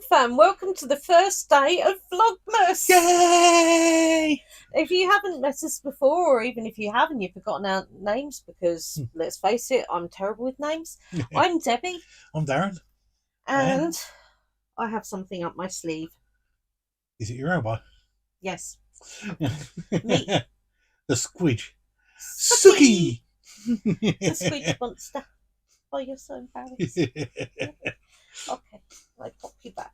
fam, welcome to the first day of Vlogmas! Yay! If you haven't met us before, or even if you haven't, you've forgotten our names because, let's face it, I'm terrible with names. I'm Debbie. I'm Darren. And I have something up my sleeve. Is it your elbow? Yes. Me. The squidge. Suki! The squidge monster. Oh, you're so embarrassed. Okay, I pop you back.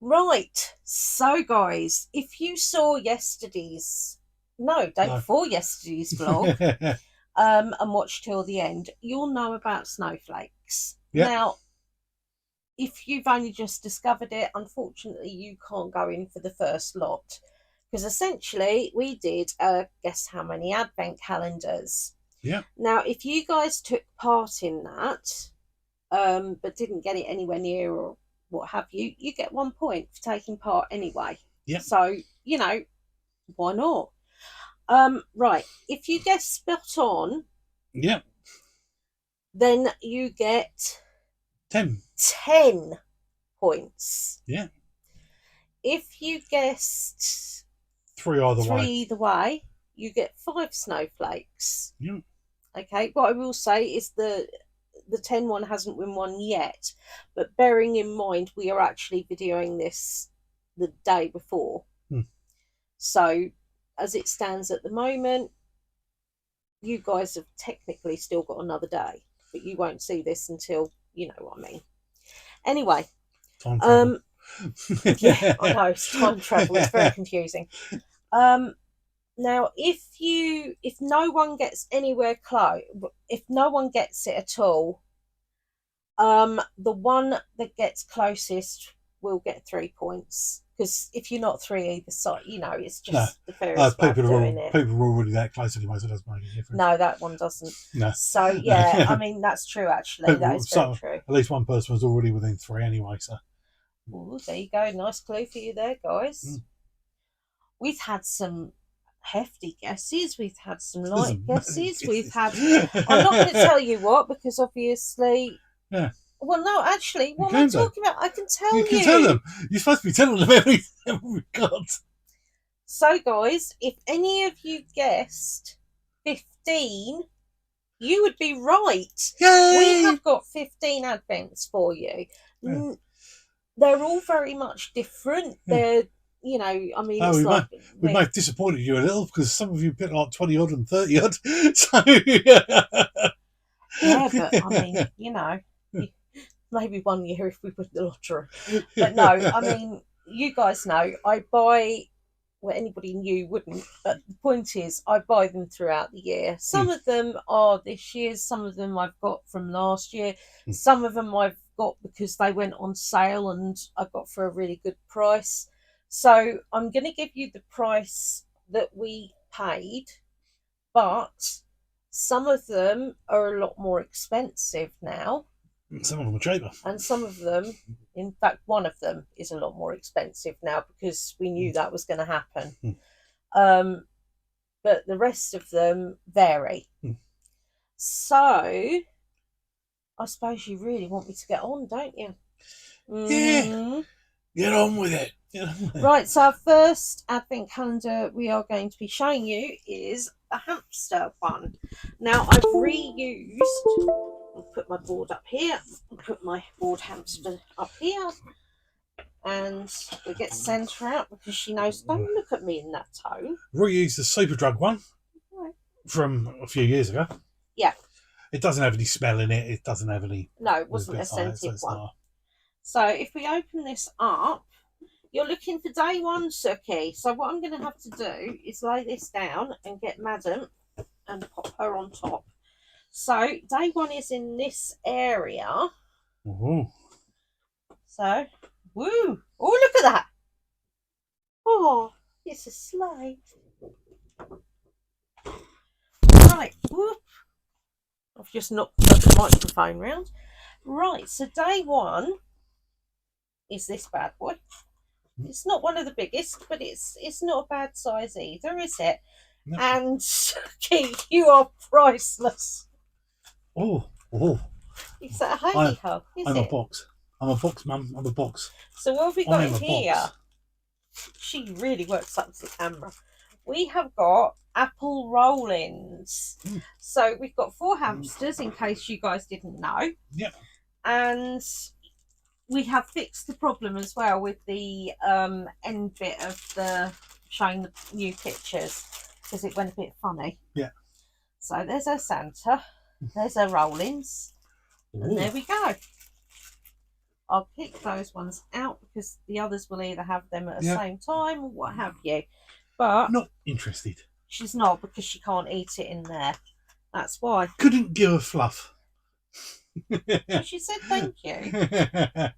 Right, so guys, if you saw yesterday's, before yesterday's vlog, and watched till the end, you'll know about snowflakes. Yep. Now, if you've only just discovered it, unfortunately, you can't go in for the first lot, because essentially we did, guess how many advent calendars. Yeah. Now, if you guys took part in that, but didn't get it anywhere near or what have you, you get 1 point for taking part anyway. Yeah. So, you know, why not? Right. If you guess spot on, yeah, then you get 10 points. Yeah. If you guessed 3 either way, you get 5 snowflakes. Yeah. Okay. What I will say is the 10 one hasn't won one yet, but bearing in mind we are actually videoing this the day before. So as it stands at the moment, you guys have technically still got another day, but you won't see this until, you know what I mean. Anyway, time travel. Yeah, I know, it's time travel. It's very confusing. Now, if no one gets anywhere close, if no one gets it at all, the one that gets closest will get 3 points. Because if you're not 3 either side, you know, it's just the fairest way of doing it. People are already that close anyway, so it doesn't make a difference. No, that one doesn't. No. So, yeah, I mean, that's true, actually. That is very true. At least one person was already within 3 anyway, so. Ooh, there you go. Nice clue for you there, guys. We've had some hefty guesses. We've had some light guesses. We've had... I'm not going to tell you what, because obviously... Yeah. Well, no, actually, what am I talking about? I can tell you. You can tell them. You're supposed to be telling them everything we've got. So, guys, if any of you guessed 15, you would be right. Yay! We have got 15 advents for you. Yeah. They're all very much different. They're, you know, I mean, it's we might have disappointed you a little because some of you picked like 20 odd and 30 odd. So, yeah, but I mean, you know, maybe one year if we win the lottery. But no, I mean, you guys know I buy, well, anybody new wouldn't, but the point is I buy them throughout the year. Some of them are this year's, some of them I've got from last year, some of them I've got because they went on sale and I got for a really good price. So I'm going to give you the price that we paid, but some of them are a lot more expensive now. Some of them are cheaper. And some of them, in fact, one of them is a lot more expensive now because we knew that was going to happen. But the rest of them vary. So, I suppose you really want me to get on, don't you? Yeah. Get on with it. Right, so our first advent calendar we are going to be showing you is the hamster one. Now, I've reused... I'll put my board up here, put my board hamster up here, and we get centre out because she knows, don't look at me in that tone. Reuse the Superdrug one from a few years ago. Yeah. It doesn't have any smell in it. It doesn't have any... No, it wasn't a scented one. So if we open this up, you're looking for day 1, Suki. So what I'm going to have to do is lay this down and get Madam and pop her on top. So, day 1 is in this area. So, woo! Oh, look at that! Oh, it's a sleigh. Right, whoop. I've just knocked the microphone round. Right, so day 1 is this bad boy. It's not one of the biggest, but it's not a bad size either, is it? No. And, Keith, you are priceless. Oh. Is that a honey hole? I'm a box. I'm a box, Mum. I'm a box. So what have we got I'm a here? box. She really works up to the camera. We have got apple roll-ins. So we've got 4 hamsters, in case you guys didn't know. Yep. And we have fixed the problem as well with the end bit of the showing the new pictures, because it went a bit funny. Yeah. So there's our Santa. There's our roll-ins. And there we go. I'll pick those ones out because the others will either have them at the same time or what have you. But not interested. She's not, because she can't eat it in there. That's why. Couldn't give a fluff. She said thank you.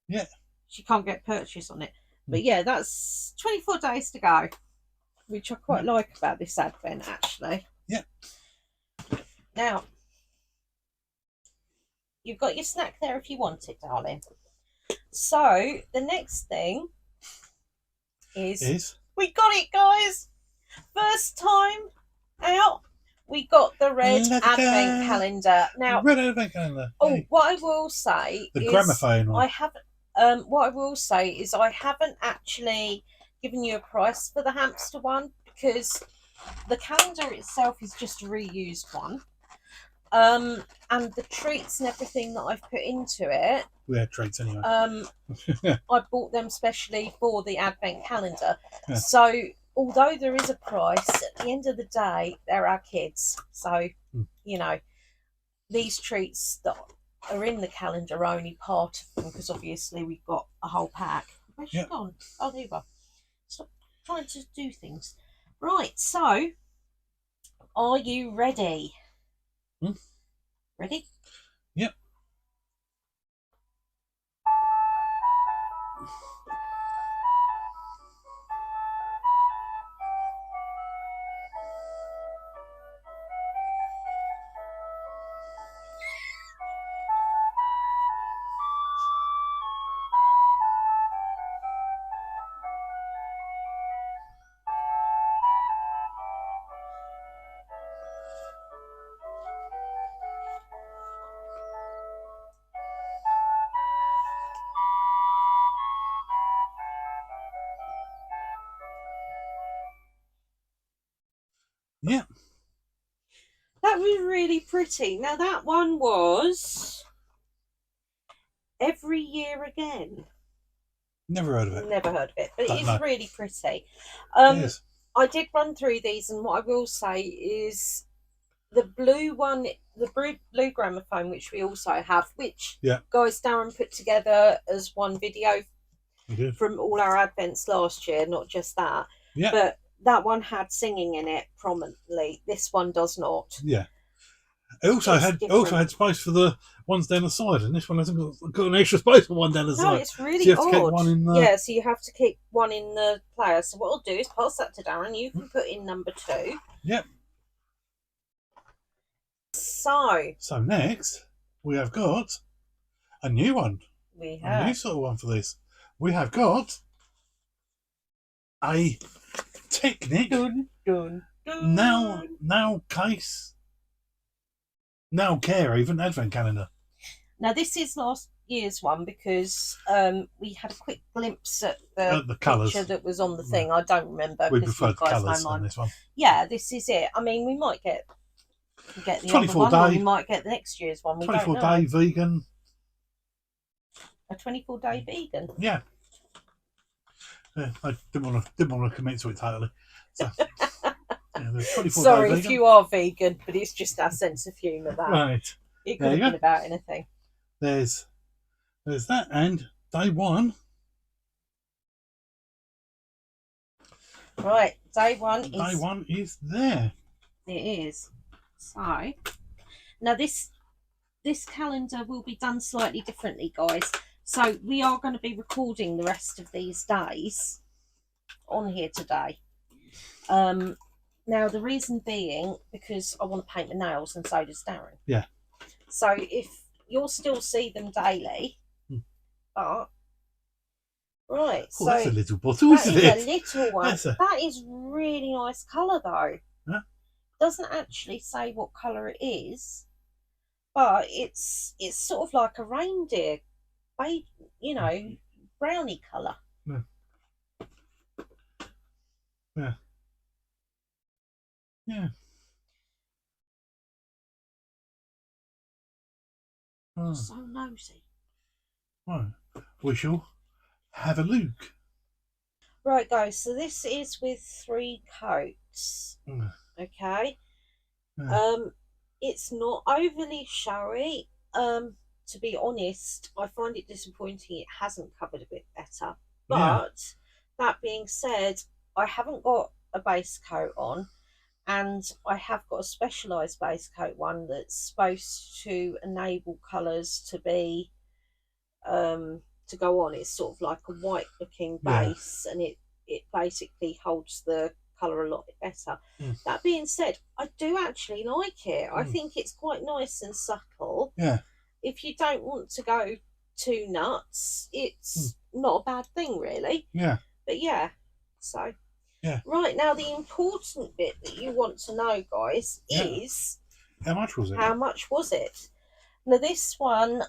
Yeah. She can't get purchase on it. But yeah, that's 24 days to go, which I quite like about this advent, actually. Yeah. Now, you've got your snack there if you want it, darling. So the next thing is we got it, guys. First time out, we got the red advent calendar. Now, red advent calendar. Oh, what I will say the is gramophone one. I haven't. What I will say is I haven't actually given you a price for the hamster one, because the calendar itself is just a reused one. And the treats and everything that I've put into it, we had treats anyway. I bought them specially for the advent calendar. Yeah. So although there is a price, at the end of the day, they're our kids. So you know, these treats that are in the calendar are only part of them, because obviously we've got a whole pack. Where's she gone? Oh, there you are. Stop trying to do things. Right, so are you ready? Ready? Yep. Yeah. That was really pretty. Now that one was Every Year Again. Never heard of it. Never heard of it, but it is really pretty. It is. I did run through these, and what I will say is the blue one, the blue gramophone, which we also have, which guys Darren put together as one video from all our advents last year, not just that. Yeah. But that one had singing in it prominently. This one does not. Yeah. It also had space for the ones down the side, and this one hasn't got an extra space for one down the side. No, it's really odd. So you have to keep one in the... Yeah, so you have to keep one in the player. So what I'll do is pass that to Darren. You can put in number 2. Yep. So next we have got a new one. We have a new sort of one for this. We have got a Technic now care even advent calendar. Now this is last year's one, because we had a quick glimpse at the colours picture that was on the thing. I don't remember. We prefer the colours on this one. Yeah, this is it. I mean, we might get the 24 other one, day. or we might get the next year's one. We 24 don't know. day vegan. A 24-day vegan. Yeah. I didn't want to commit to it totally. So, sorry if you are vegan, but it's just our sense of humour. That right. It could have been about anything. There's that, and day one. Right, day one is there. It is. So now this calendar will be done slightly differently, guys. So we are going to be recording the rest of these days on here today. Now the reason being, because I want to paint my nails, and so does Darren. Yeah. So if you'll still see them daily, but right. Oh, so that's a little bottle, isn't it? A little one. That is really nice colour, though. Huh? Doesn't actually say what colour it is, but it's sort of like a reindeer you know, brownie colour. Yeah. Yeah. Yeah. Oh. So nosy. Right. We shall have a look. Right, guys. So this is with 3 coats. Okay. Yeah. It's not overly showy. To be honest, I find it disappointing it hasn't covered a bit better. But that being said, I haven't got a base coat on, and I have got a specialised base coat one that's supposed to enable colours to be to go on. It's sort of like a white looking base, and it basically holds the colour a lot better. That being said, I do actually like it. I think it's quite nice and subtle. Yeah. If you don't want to go too nuts, it's not a bad thing, really. Yeah. But yeah, so yeah. Right, now the important bit that you want to know, guys, is how much was it? How much was it? Now this one,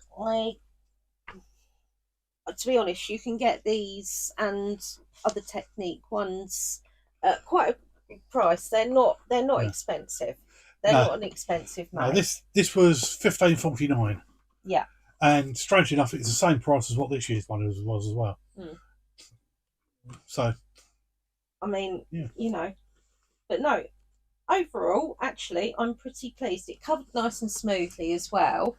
to be honest, you can get these and other Technique ones at quite a big price. They're not expensive. They're not an expensive make. No, this was $15.49. Yeah. And strangely enough, it's the same price as what this year's one was as well. So, I mean, you know, but no, overall, actually, I'm pretty pleased. It covered nice and smoothly as well,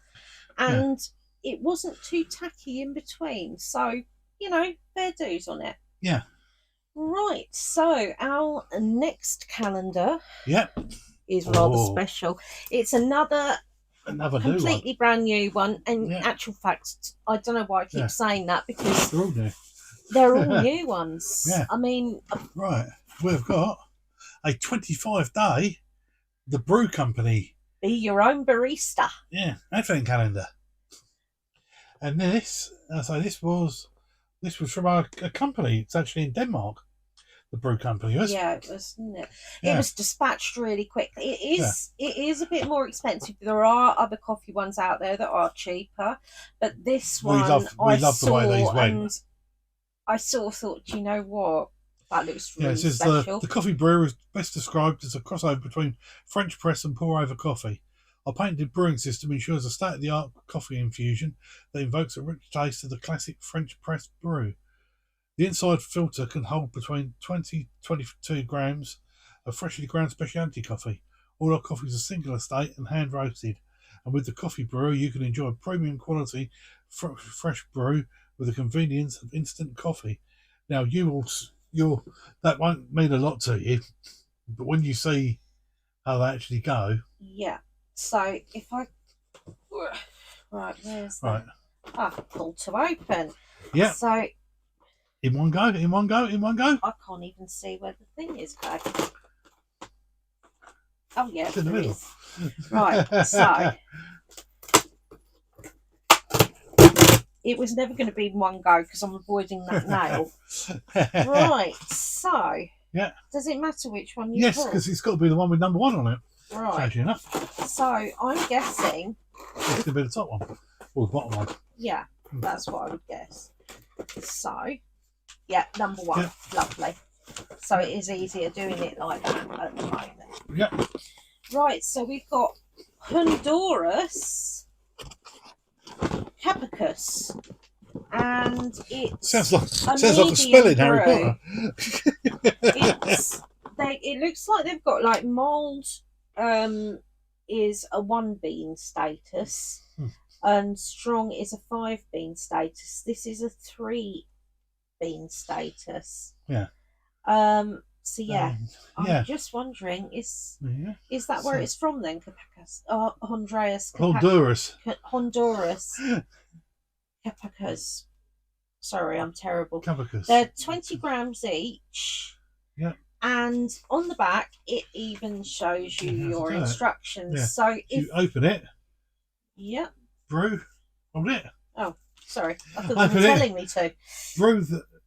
and it wasn't too tacky in between. So, you know, fair dues on it. Yeah. Right. So our next calendar. Yep. Is rather special. It's another completely brand new one. And actual fact, I don't know why I keep saying that, because they're all new. They're all new ones. Yeah. I mean, right. We've got a 25-day The Brew Company. Be your own barista. Yeah, advent calendar. And this was from a company. It's actually in Denmark. The Brew Company was. Yeah, it was. It was dispatched really quickly. It is a bit more expensive. There are other coffee ones out there that are cheaper, but this one we love the way these went. I sort of thought, you know what, that looks really special. The coffee brewer is best described as a crossover between French press and pour over coffee. Our patented brewing system ensures a state-of-the-art coffee infusion that invokes a rich taste of the classic French press brew. The inside filter can hold between 20 to 22 grams of freshly ground specialty coffee. All our coffees are single estate and hand roasted. And with the coffee brewer, you can enjoy premium quality fresh brew with the convenience of instant coffee. Now, that won't mean a lot to you, but when you see how they actually go. Yeah. So if I where's that? Pull to open. Yeah. So in one go. I can't even see where the thing is, babe. Oh yeah, it's in the middle. Right, so it was never going to be in one go because I'm avoiding that nail. Right, so does it matter which one you pull? Because it's got to be the one with number 1 on it. Right. Enough. So I'm guessing it's going to be the top one or the bottom one. Yeah, that's what I would guess. So yeah, number 1. Yep. Lovely. So it is easier doing it like that at the moment. Yeah. Right, so we've got Honduras Capicus, and it sounds like a spelling, Harry Potter. It looks like they've got like mould is a 1 bean status, and strong is a 5 bean status. This is a 3 bean status. Yeah. So yeah, I'm just wondering, is that where it's from then? Capicus, Honduras. Capicus. Sorry, I'm terrible. Capicus. They're 20 grams each. Yeah. And on the back, it even shows you your instructions. Yeah. So if you open it. Yeah. Brew. Hold it. Oh, sorry. I thought you were telling me to. Brew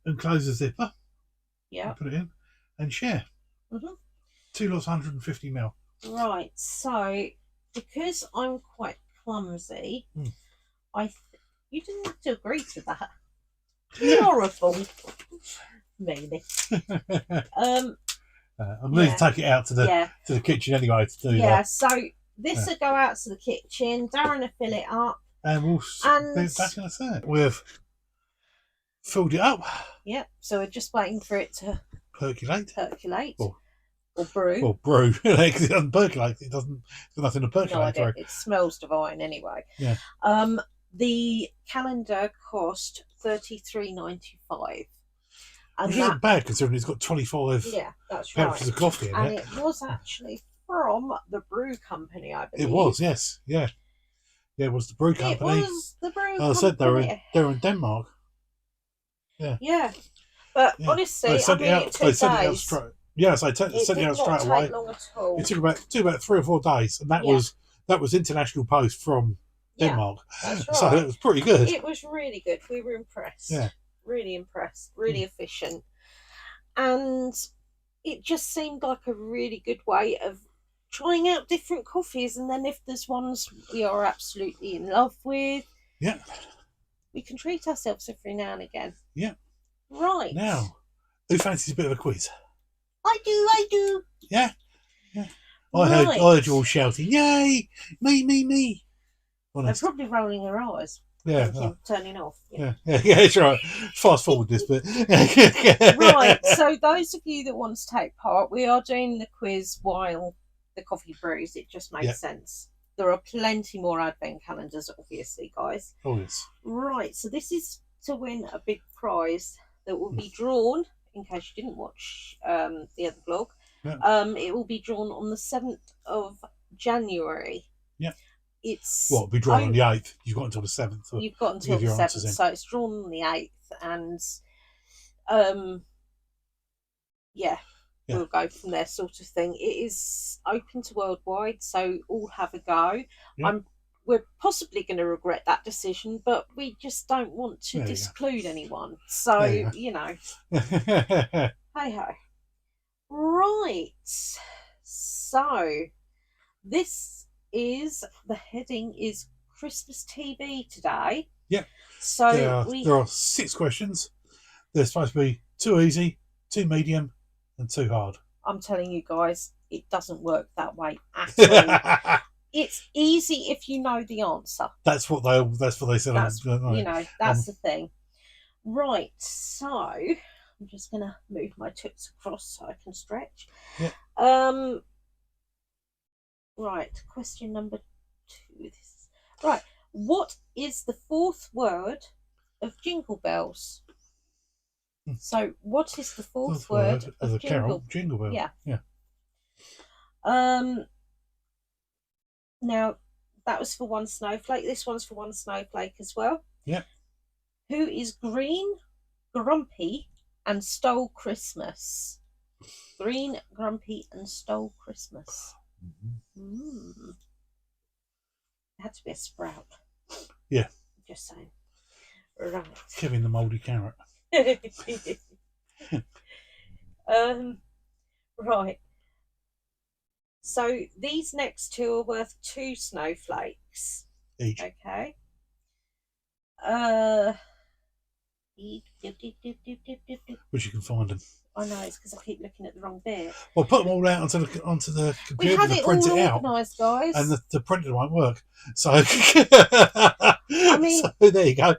and close the zipper. Yeah. Put it in and share. 2 lots, 150 ml. Right. So because I'm quite clumsy, I You didn't have to agree to that. You're a fool. Meanie. I'm going to take it out to the kitchen anyway to do that. So this will go out to the kitchen. Darren will fill it up. And we'll be back in a sec. We've filled it up. Yep. So we're just waiting for it to percolate. Or brew. Or brew. Because it doesn't percolate. It doesn't. There's nothing to percolate through. It smells divine anyway. Yeah. The calendar cost $33.95. Which isn't bad considering it's got 25 pouches of coffee in it. And it was actually from the brew company, I believe. It was, yes. Yeah. Yeah, it was the brew company. It was the brew company. I said they were in Denmark. Yeah. Yeah. But honestly, it took days. Yes, I sent it out straight away. Take long at all. It took about 3 or 4 days, and that was international post from Denmark. That's right. So it was pretty good. It was really good. We were impressed. Yeah. Really impressed. Really efficient. And it just seemed like a really good way of trying out different coffees. And then if there's ones we are absolutely in love with, we can treat ourselves every now and again. Yeah. Right. Now, who fancies a bit of a quiz? I do. Yeah. I heard you all shouting, "Yay! Me!" They're probably rolling their eyes. Yeah. Turning off. Yeah, that's right. Fast forward this bit. Right. So those of you that want to take part, we are doing the quiz while the coffee brews. It just makes sense. There are plenty more advent calendars, obviously, guys. Oh yes. Right. So this is to win a big prize that will be drawn. In case you didn't watch the other vlog, it will be drawn on the 7th of January. Yeah. It'll be drawn on the 8th. You've got until the 7th. You've got until the 7th, so it's drawn on the 8th, and we'll go from there, sort of thing. It is open to worldwide, so all have a go. Yeah. We're possibly going to regret that decision, but we just don't want to disclude anyone. So, hey ho. Right. So, this is, the heading is Christmas TV today. Yeah. So, there are 6 questions. They're supposed to be 2 easy, 2 medium, and 2 hard. I'm telling you guys, it doesn't work that way at all. It's easy if you know the answer. That's what they said. That's the thing. Right, so I'm just gonna move my toots across so I can stretch. Yeah. Right, question number 2. Right. What is the 4th word of Jingle Bells? So, what is the 4th word of a carol? Jingle Bells. Yeah. Now, that was for 1 snowflake. This one's for 1 snowflake as well. Yeah. Who is green, grumpy, and stole Christmas? Green, grumpy, and stole Christmas. Mm-hmm. It had to be a sprout. Yeah. Just saying. Right. Kevin the mouldy carrot. Right. So these next 2 are worth 2 snowflakes. Each. Okay. Which you can find them. I know, it's because I keep looking at the wrong bit. Well, put them all out onto the computer. We had it print all it out, organised, guys. and the printer won't work. So, I mean, so there you go.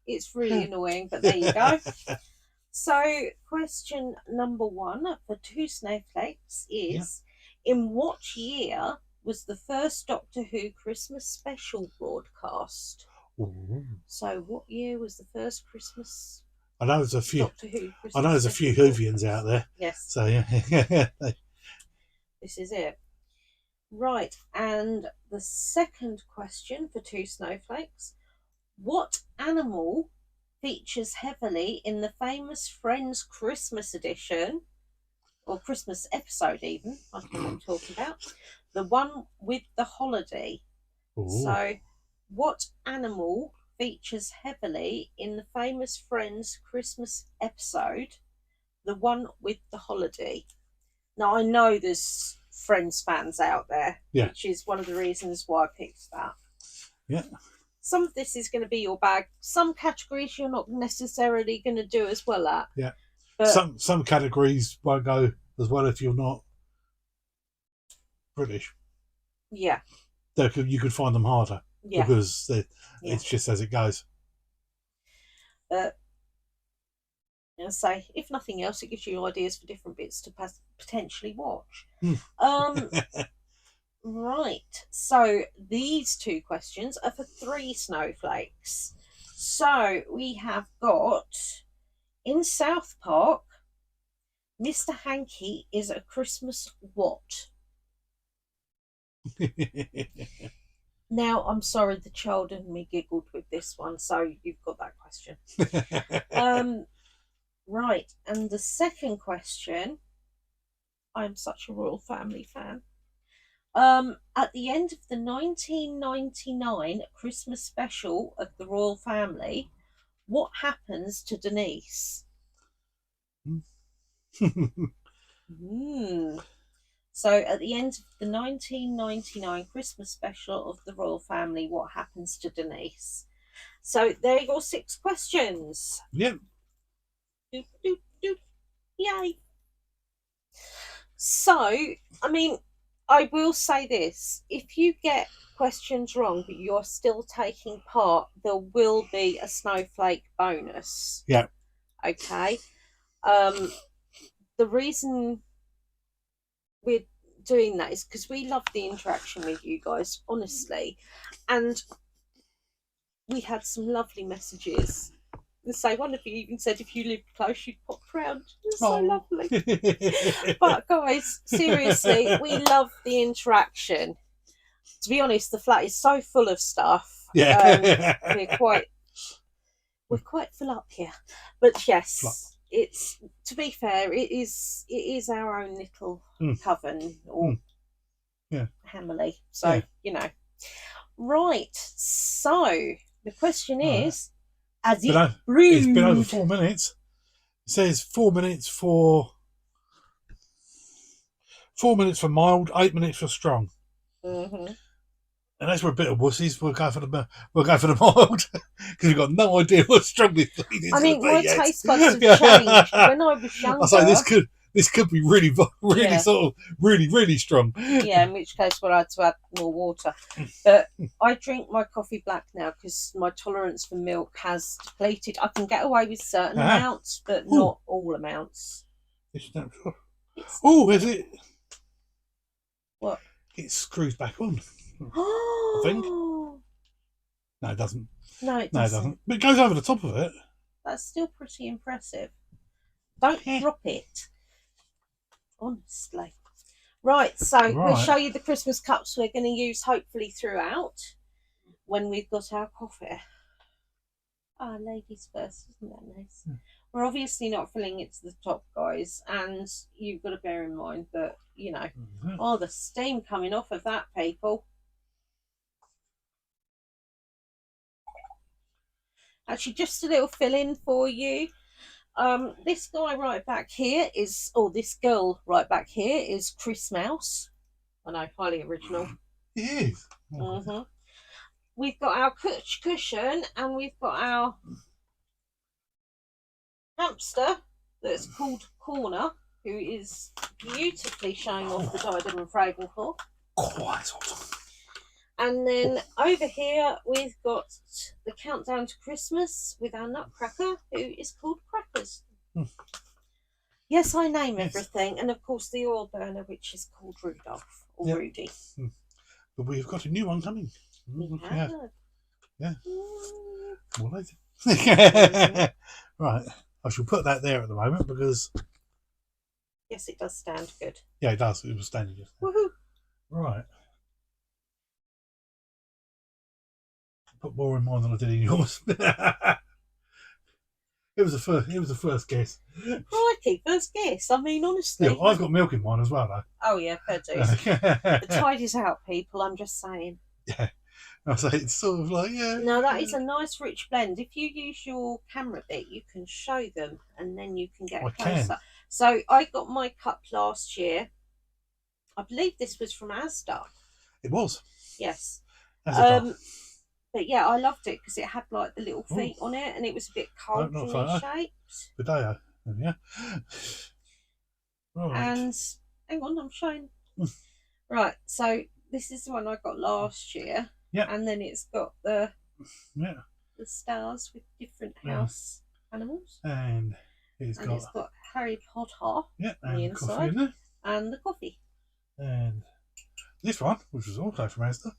It's really annoying, but there you go. So, question number 1 for 2 snowflakes is, in what year was the first Doctor Who Christmas special broadcast? Ooh. So, what year was the first Christmas? I know there's a few. Doctor Who Christmas I know there's a few Whovians out there. Yes. So yeah. This is it. Right, and the second question for 2 snowflakes: what animal features heavily in the famous Friends Christmas edition, or Christmas episode even, I don't know what I'm talking about, the one with the holiday? Ooh. So, what animal features heavily in the famous Friends Christmas episode, the one with the holiday? Now, I know there's Friends fans out there, Yeah. which is one of the reasons why I picked that. Yeah. Some of this is going to be your bag. Some categories you're not necessarily going to do as well at. Yeah. But some categories won't go as well if you're not British. Yeah. You could find them harder. Yeah. Because it's just as it goes. And say, if nothing else, it gives you ideas for different bits to potentially watch. Right. So these two questions are for 3 snowflakes. So we have got in South Park, Mr. Hanky is a Christmas what? Now, I'm sorry, the child in me giggled with this one, so you've got that question. Right, and the second question, I'm such a royal family fan. At the end of the 1999 Christmas special of the royal family, what happens to Denise? So at the end of the 1999 Christmas special of the royal family, what happens to Denise? So there are your 6 questions. Yep. Doop, doop, doop. Yay. So, I mean, I will say this. If you get questions wrong, but you're still taking part, there will be a snowflake bonus. Yeah. Okay. The reason we're doing that is because we love the interaction with you guys, honestly. And we had some lovely messages. So one of you even said if you lived close, you'd pop round. It's so lovely. But guys, seriously, we love the interaction. To be honest, the flat is so full of stuff. Yeah. We're quite full up here. But yes, it's, to be fair, it is our own little coven or family. So, you know. Right. So the question is, has it brewed? It's been over 4 minutes. It says 4 minutes for 4 minutes for mild, 8 minutes for strong. Unless we're a bit of wussies, we'll go for the mild because we've got no idea what strong this bleeding is. I mean, my taste buds have changed. When I was younger, I say this could be really sort of really strong. Yeah, in which case we'll have to add more water. But I drink my coffee black now because my tolerance for milk has depleted. I can get away with certain amounts, but not all amounts. Oh, is it? What? It screws back on. I think. No, it doesn't. No, it doesn't. But it goes over the top of it. That's still pretty impressive. Don't drop it. Honestly. Right, so we'll show you the Christmas cups we're going to use hopefully throughout when we've got our coffee. Ah, ladies first, isn't that nice? We're obviously not filling it to the top, guys, and you've got to bear in mind that, you know, oh, the steam coming off of that, people. Actually, just a little fill-in for you. This guy right back here is, or this girl right back here is Chris Mouse. I know, highly original. It is. We've got our cushion and we've got our hamster that's called Corner, who is beautifully showing off the diadem of Ravenclaw. Quite awesome. And then over here we've got the countdown to Christmas with our nutcracker, who is called Crackers. Yes, I name everything. And of course the oil burner, which is called Rudolph or Rudy. But we've got a new one coming. Yeah. More later. Right. I shall put that there at the moment because... Yes, it does stand good. Yeah, it does. It was standing just now. Woohoo! Right. Put more in mine than I did in yours. It was the first guess. Crikey, first guess. I mean, honestly. Yeah, I've got milk in mine as well, though. Oh yeah, fair dues. The tide is out, people. I'm just saying. Yeah. I say it's sort of like, No, that is a nice rich blend. If you use your camera bit, you can show them and then you can get closer. So I got my cup last year I believe this was from Asda. It was. Yes. As it does. But yeah, I loved it because it had like the little Ooh. feet on it, and it was a bit Not cauldron photo. shaped. Video. Yeah. Right. And hang on, I'm showing. Right, so this is the one I got last year. Yeah. And then it's got the stars with different house animals. And it's got Harry Potter. Yeah, on the and inside, coffee in there. and the coffee. And this one, which was also from Asda.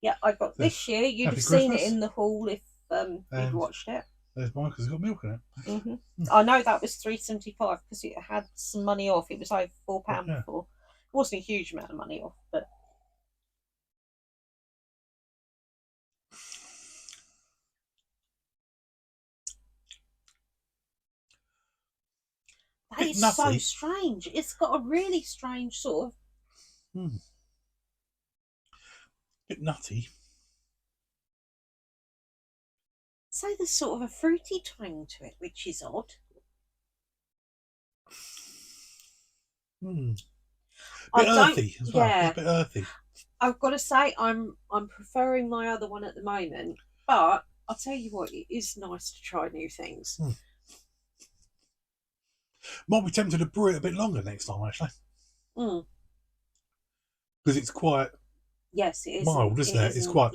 Yeah, I got this year. You'd have seen it in the haul if you'd watched it. There's mine because it's got milk in it. I know that was £3.75 because it had some money off. It was over £4 before. It wasn't a huge amount of money off, but that is so strange. It's got a really strange sort of bit nutty. So there's sort of a fruity twang to it, which is odd. Bit earthy as well. Yeah, a bit earthy. I've got to say, I'm preferring my other one at the moment, but I'll tell you what, it is nice to try new things. Might be tempted to brew it a bit longer next time, actually. Because it's quite. Yes, it is mild, isn't it? It's quite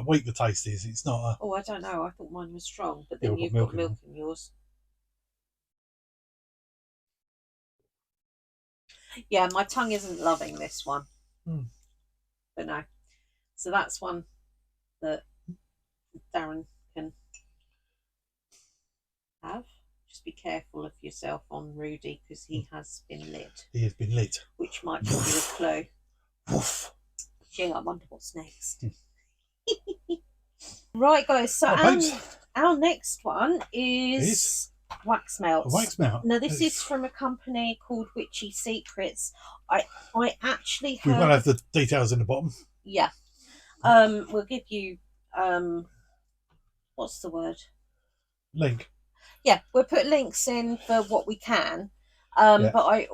weak. The taste is. It's not. Oh, I don't know. I thought mine was strong, but then you've got milk in yours. Yeah, my tongue isn't loving this one. But no. So that's one that Darren can have. Just be careful of yourself on Rudy because he has been lit. He has been lit. Which might give you a clue. Woof. Gee, I wonder what's next. Right, guys. So our next one is wax melts. Wax melt. Now this is from a company called Witchy Secrets. I actually we won't have the details in the bottom. Yeah. We'll give you what's the word? Link. Yeah, we'll put links in for what we can. But I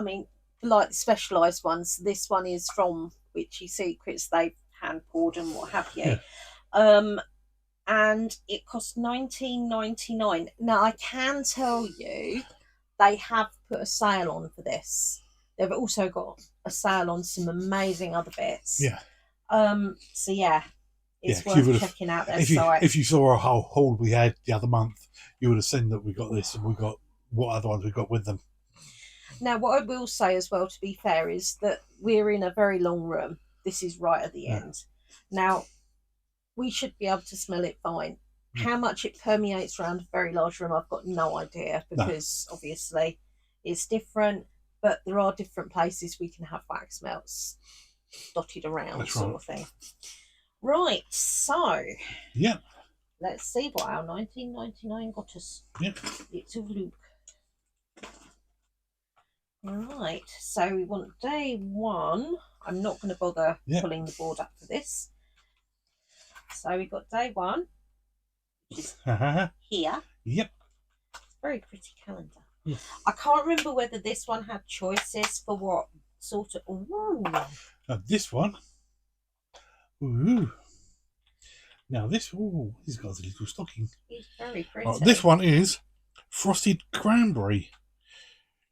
mean, like the specialised ones, this one is from Witchy Secrets. They've hand poured and what have you. And it cost $19.99. Now I can tell you, they have put a sale on for this. They've also got a sale on some amazing other bits. Yeah. So yeah, it's worth checking out their site. If you saw our whole haul we had the other month, you would have seen that we got this and we got what other ones we got with them. Now, what I will say as well, to be fair, is that we're in a very long room. This is right at the end. Now, we should be able to smell it fine. How much it permeates around a very large room, I've got no idea because obviously it's different, but there are different places we can have wax melts dotted around sort of thing. Right, so let's see what our $19.99 got us. Let's have a look. Right, so we want day one. I'm not going to bother pulling the board up for this. So we got day one, which is here. Yep. Very pretty calendar. I can't remember whether this one had choices for what sort of. Now this one. Ooh. Now this. Ooh, he's got a little stocking. It's very pretty. This one is frosted cranberry.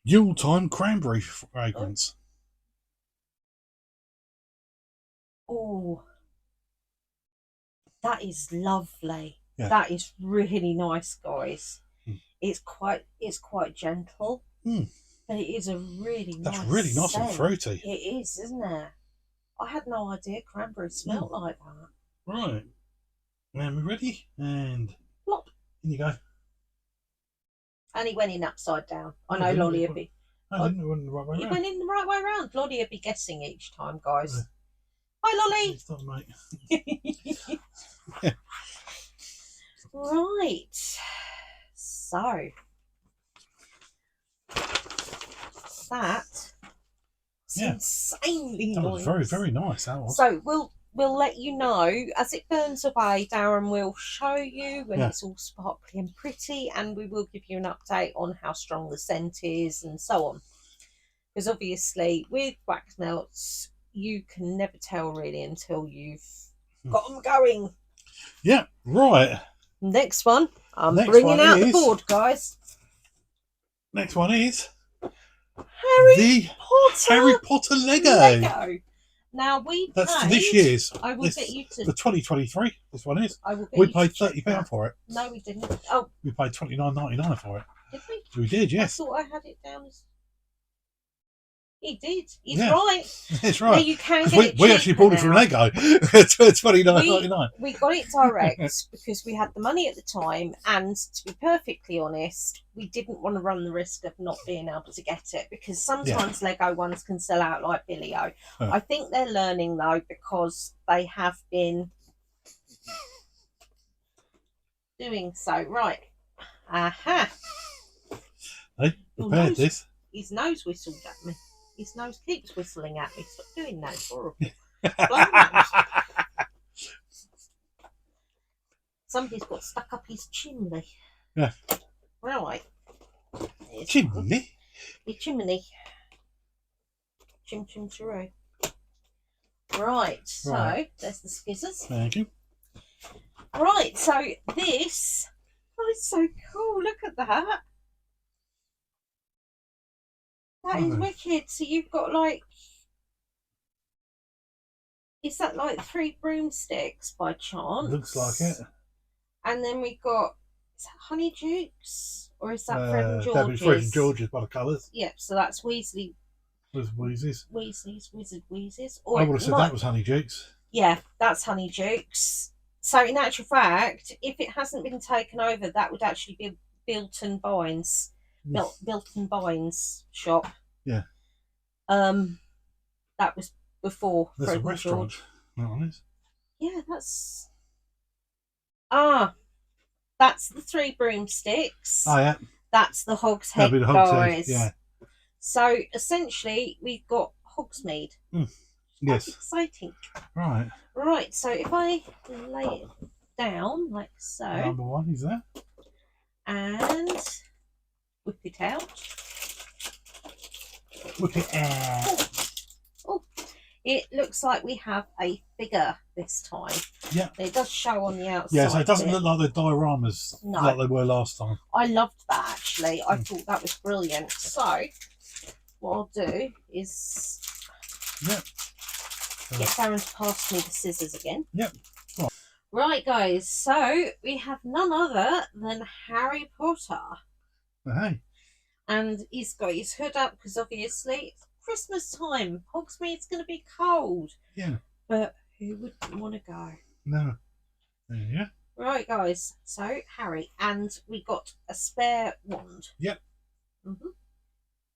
Yuletime cranberry fragrance. Oh, that is lovely. Yeah. That is really nice, guys. It's quite gentle, but it is a really nice. That's really nice and fruity. It is, isn't it? I had no idea cranberry smelled like that. Right. And we're ready, and plop. In you go. And he went in upside down. I know Lolly would be. I didn't went in the right way around. He went in the right way around. Lolly would be guessing each time, guys. Hi, Lolly. Stop, mate. Right. So that's insanely nice. That was very, very nice. That was. So we'll let you know as it burns away. Darren will show you when it's all sparkly and pretty, and we will give you an update on how strong the scent is and so on. Because obviously with wax melts, you can never tell really until you've got them going. Yeah, right. Next one. I'm Next bringing one out the is- board, guys. Next one is Harry Potter. Harry Potter Lego. Lego. Now we That's paid, this year's. I will get you to. The 2023. This one is. I will get We you to paid check £30 that. for it. No, we didn't. Oh, We paid $29.99 for it. did we? We did, I yes. thought I had it down as. He did. He's Yeah. right. That's Now right. you can get We, it we actually cheaper bought it from now. Lego. $29.99. We got it direct because we had the money at the time, and to be perfectly honest, we didn't want to run the risk of not being able to get it because sometimes Lego ones can sell out like Billy-O. I think they're learning though because they have been doing so. Right. Aha. Hey, prepared this. His nose whistled at me. His nose keeps whistling at me. Stop doing that. It's horrible. Somebody's got stuck up his chimney. Yeah. Right. Chimney? The chimney. Chim chim chiroo. Right, so there's the skizzers. Thank you. Right, so this. Oh, it's so cool. Look at that. That is wicked. So you've got like. Is that like 3 broomsticks by chance? Looks like it. And then we got. Is that Honey Jukes? Or is that Fred and George's? That was Fred and George's by the colours. Yep, so that's Weasley. With Wheezes. Wheezes, Wizard Wheezes. I would have said that was Honey Jukes. Yeah, that's Honey Jukes. So in actual fact, if it hasn't been taken over, that would actually be Bilton Bynes. Bilton Bynes shop. Yeah. That was before There's Fred a and restaurant. George. That one is. Yeah, that's the 3 broomsticks. Oh yeah. That's the Hog's Head, That'd be the Hog's Head, guys. yeah. So essentially, we've got Hogsmeade. Yes. That's exciting. Right. Right. So if I lay it down like so, Number 1 is there. and whip it out. Look at Oh, it looks like we have a figure this time. Yeah. It does show on the outside. Yeah, so it doesn't look like the dioramas like they were last time. I loved that actually. I thought that was brilliant. So what I'll do is get Darren to pass me the scissors again. Yep. Right, guys. So we have none other than Harry Potter. Hey. And he's got his hood up because obviously it's Christmas time. Hogsmeade's going to be cold. Yeah. But who wouldn't want to go? No. Yeah. Right, guys. So, Harry. And we got a spare wand. Yep.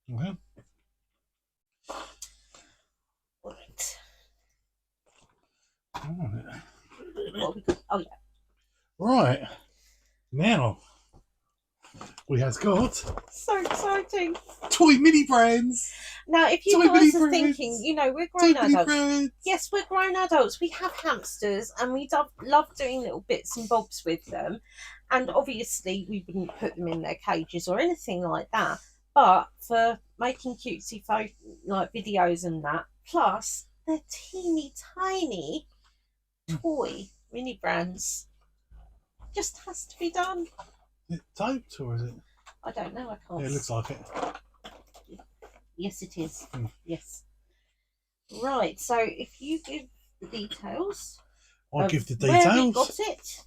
Right. What have we got? Oh, yeah. Right. Now, we have got So exciting. toy mini brands. Now, if you Toy guys mini are brands. thinking, you know, we're grown Toy mini adults. brands. Yes, we're grown adults. We have hamsters and we love doing little bits and bobs with them. And obviously, we wouldn't put them in their cages or anything like that. But for making cutesy like videos and that, plus they're teeny tiny toy mini brands. Just has to be done. Is it taped or is it? I don't know. I can't. Yeah, it looks like it. Yes, it is. Yes. Right. So if you give the details. I give the Where we details. got it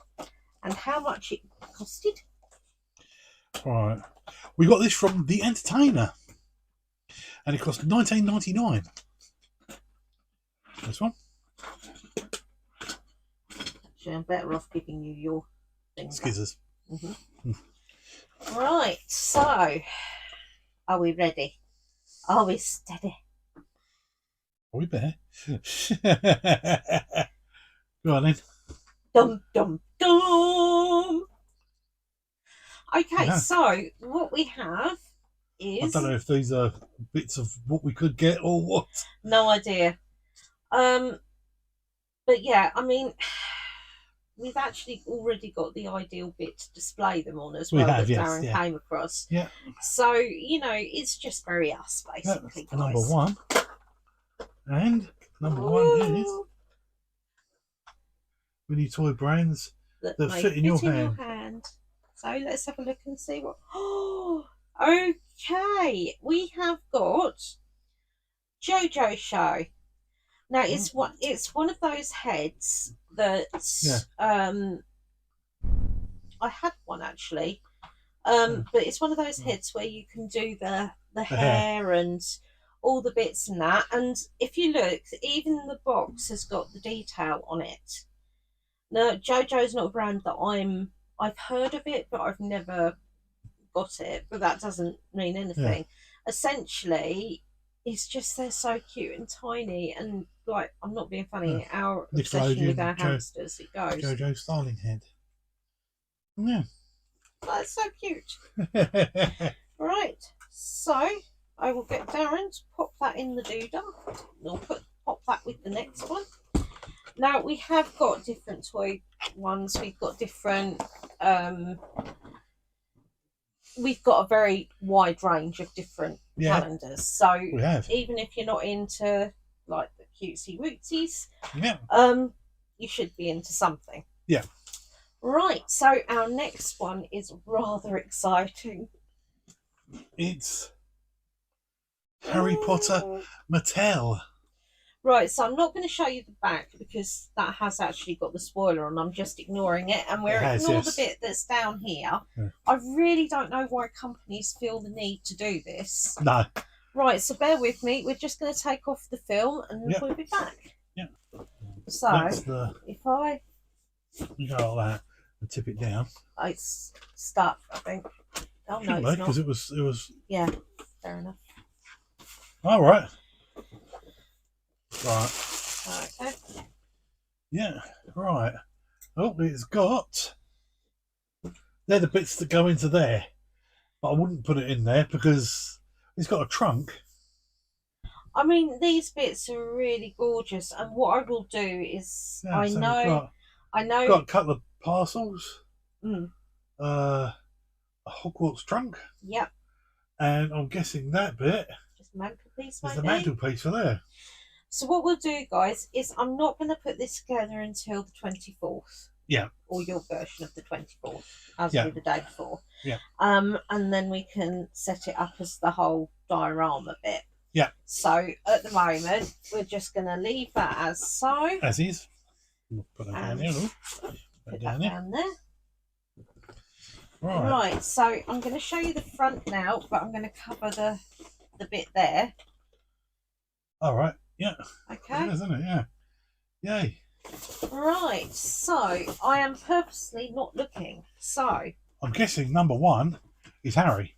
and how much it costed. Right. We got this from The Entertainer. And it cost $19.99. This one. Actually, I'm better off giving you your thing. Skizzers. Right. So, are we ready? Are we steady? Are we there? Go on then. Dum dum dum. Okay, Yeah. so what we have I is don't know if these are bits of what we could get or what. no idea. But yeah, I mean, we've actually already got the ideal bit to display them on as We well have, that yes, Darren yeah. came across. Yeah. So, you know, it's just very us, basically, That's number guys. 1. And number 1 is mini toy brands that fit in your hand. So let's have a look and see what. Oh, okay. We have got JoJo Show. Now it's one of those heads that I had one actually. But it's one of those heads where you can do the hair and all the bits and that. And if you look, even the box has got the detail on it. Now, JoJo's not a brand that I've heard of it, but I've never got it. But that doesn't mean anything. Essentially, it's just they're so cute and tiny, and like I'm not being funny. Our obsession with our hamsters, it goes. JoJo styling head. Yeah. That's so cute. Right, so I will get Darren to pop that in the doodah. We'll pop that with the next one. Now we have got different toy ones. We've got different. We've got a very wide range of different calendars. So even if you're not into like the cutesy wootsies, you should be into something. Yeah. Right. So our next one is rather exciting. It's Harry Potter Mattel. Right, so I'm not going to show you the back because that has actually got the spoiler on. I'm just ignoring it, and we'll ignore the bit that's down here. Yeah. I really don't know why companies feel the need to do this. No. Right, so bear with me. We're just going to take off the film, and we'll be back. Yeah. So if I go like that and tip it down, it's stuck. I think. Oh no, it's not. Because it was. Yeah, fair enough. All right. Right. Okay. Yeah, right. Oh, it's got. They're the bits that go into there. But I wouldn't put it in there because it's got a trunk. I mean, these bits are really gorgeous. And what I will do is, I know. Got a couple of parcels. A Hogwarts trunk. Yep. And I'm guessing that bit. Just mantelpiece, is the mantelpiece for there. So what we'll do, guys, is I'm not going to put this together until the 24th. Yeah. Or your version of the 24th, as with the day before. Yeah. And then we can set it up as the whole diorama bit. Yeah. So at the moment, we're just going to leave that as so. As is. We'll put that down there. Put that down there. Right. So I'm going to show you the front now, but I'm going to cover the bit there. All right. Yeah. Okay. It is, isn't it? Yeah. Yay. Right. So I am purposely not looking. So I'm guessing number 1 is Harry.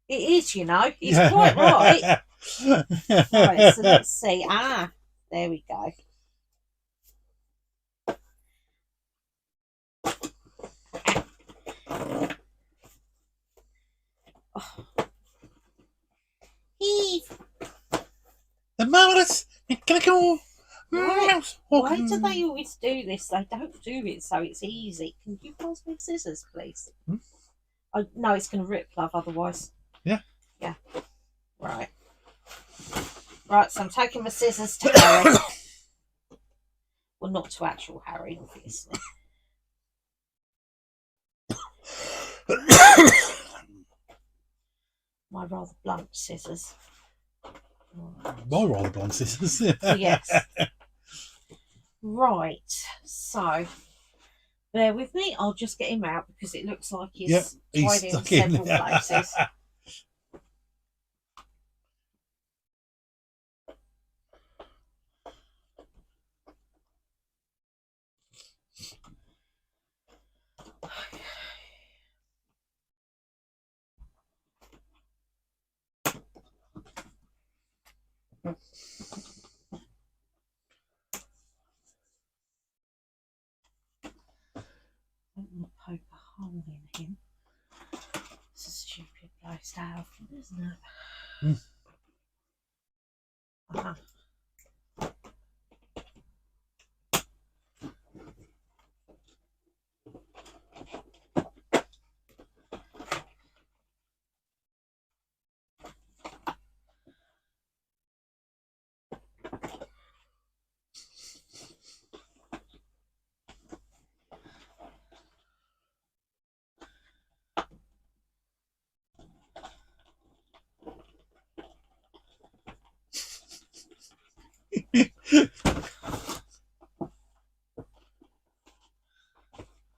It is, you know. He's quite right. Right. So let's see. There we go. Oh. Eve. The marvelous mechanical mouse. Why do they always do this? They don't do it so it's easy. Can you pass me scissors, please? No, it's going to rip, love, otherwise. Yeah. Yeah. Right. Right, so I'm taking my scissors to Harry. Well, not to actual Harry, obviously. My rather blunt scissors. My rather blunt scissors. Yes. Right. So, bear with me. I'll just get him out because it looks like he's tied in several places. Poke a hole in him. It's a stupid place to have, isn't it?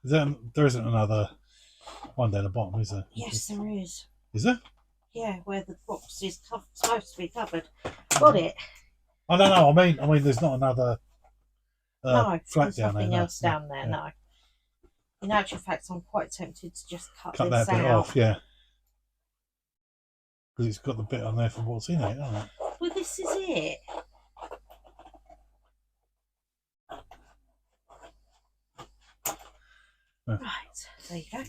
There isn't another one down the bottom, is there? Yes, there is. Is there? Yeah, where the box is supposed to be covered. Got it. I don't know. I mean, there's not another No, flat there's down there. nothing else down there. Yeah. No. In actual fact, I'm quite tempted to just cut Cut this that bit out. off, yeah. Because it's got the bit on there for what's in it, hasn't it? Well, this is it. Yeah. Right, there you go.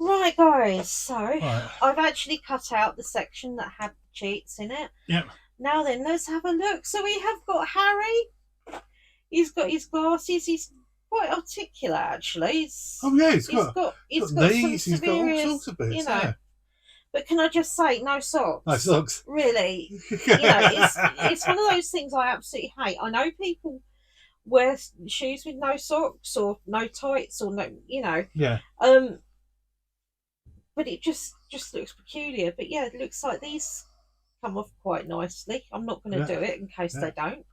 Right, guys, so I've actually cut out the section that had the cheats in it. Yep. Now then, let's have a look. So we have got Harry. He's got his glasses. He's quite articulate, actually. He's got knees, he's got all sorts of bits, yeah. But can I just say, no socks? No socks. Really. It's one of those things I absolutely hate. I know people wear shoes with no socks or no tights or no, Yeah. But it just looks peculiar. But yeah, it looks like these come off quite nicely. I'm not going to do it in case they don't.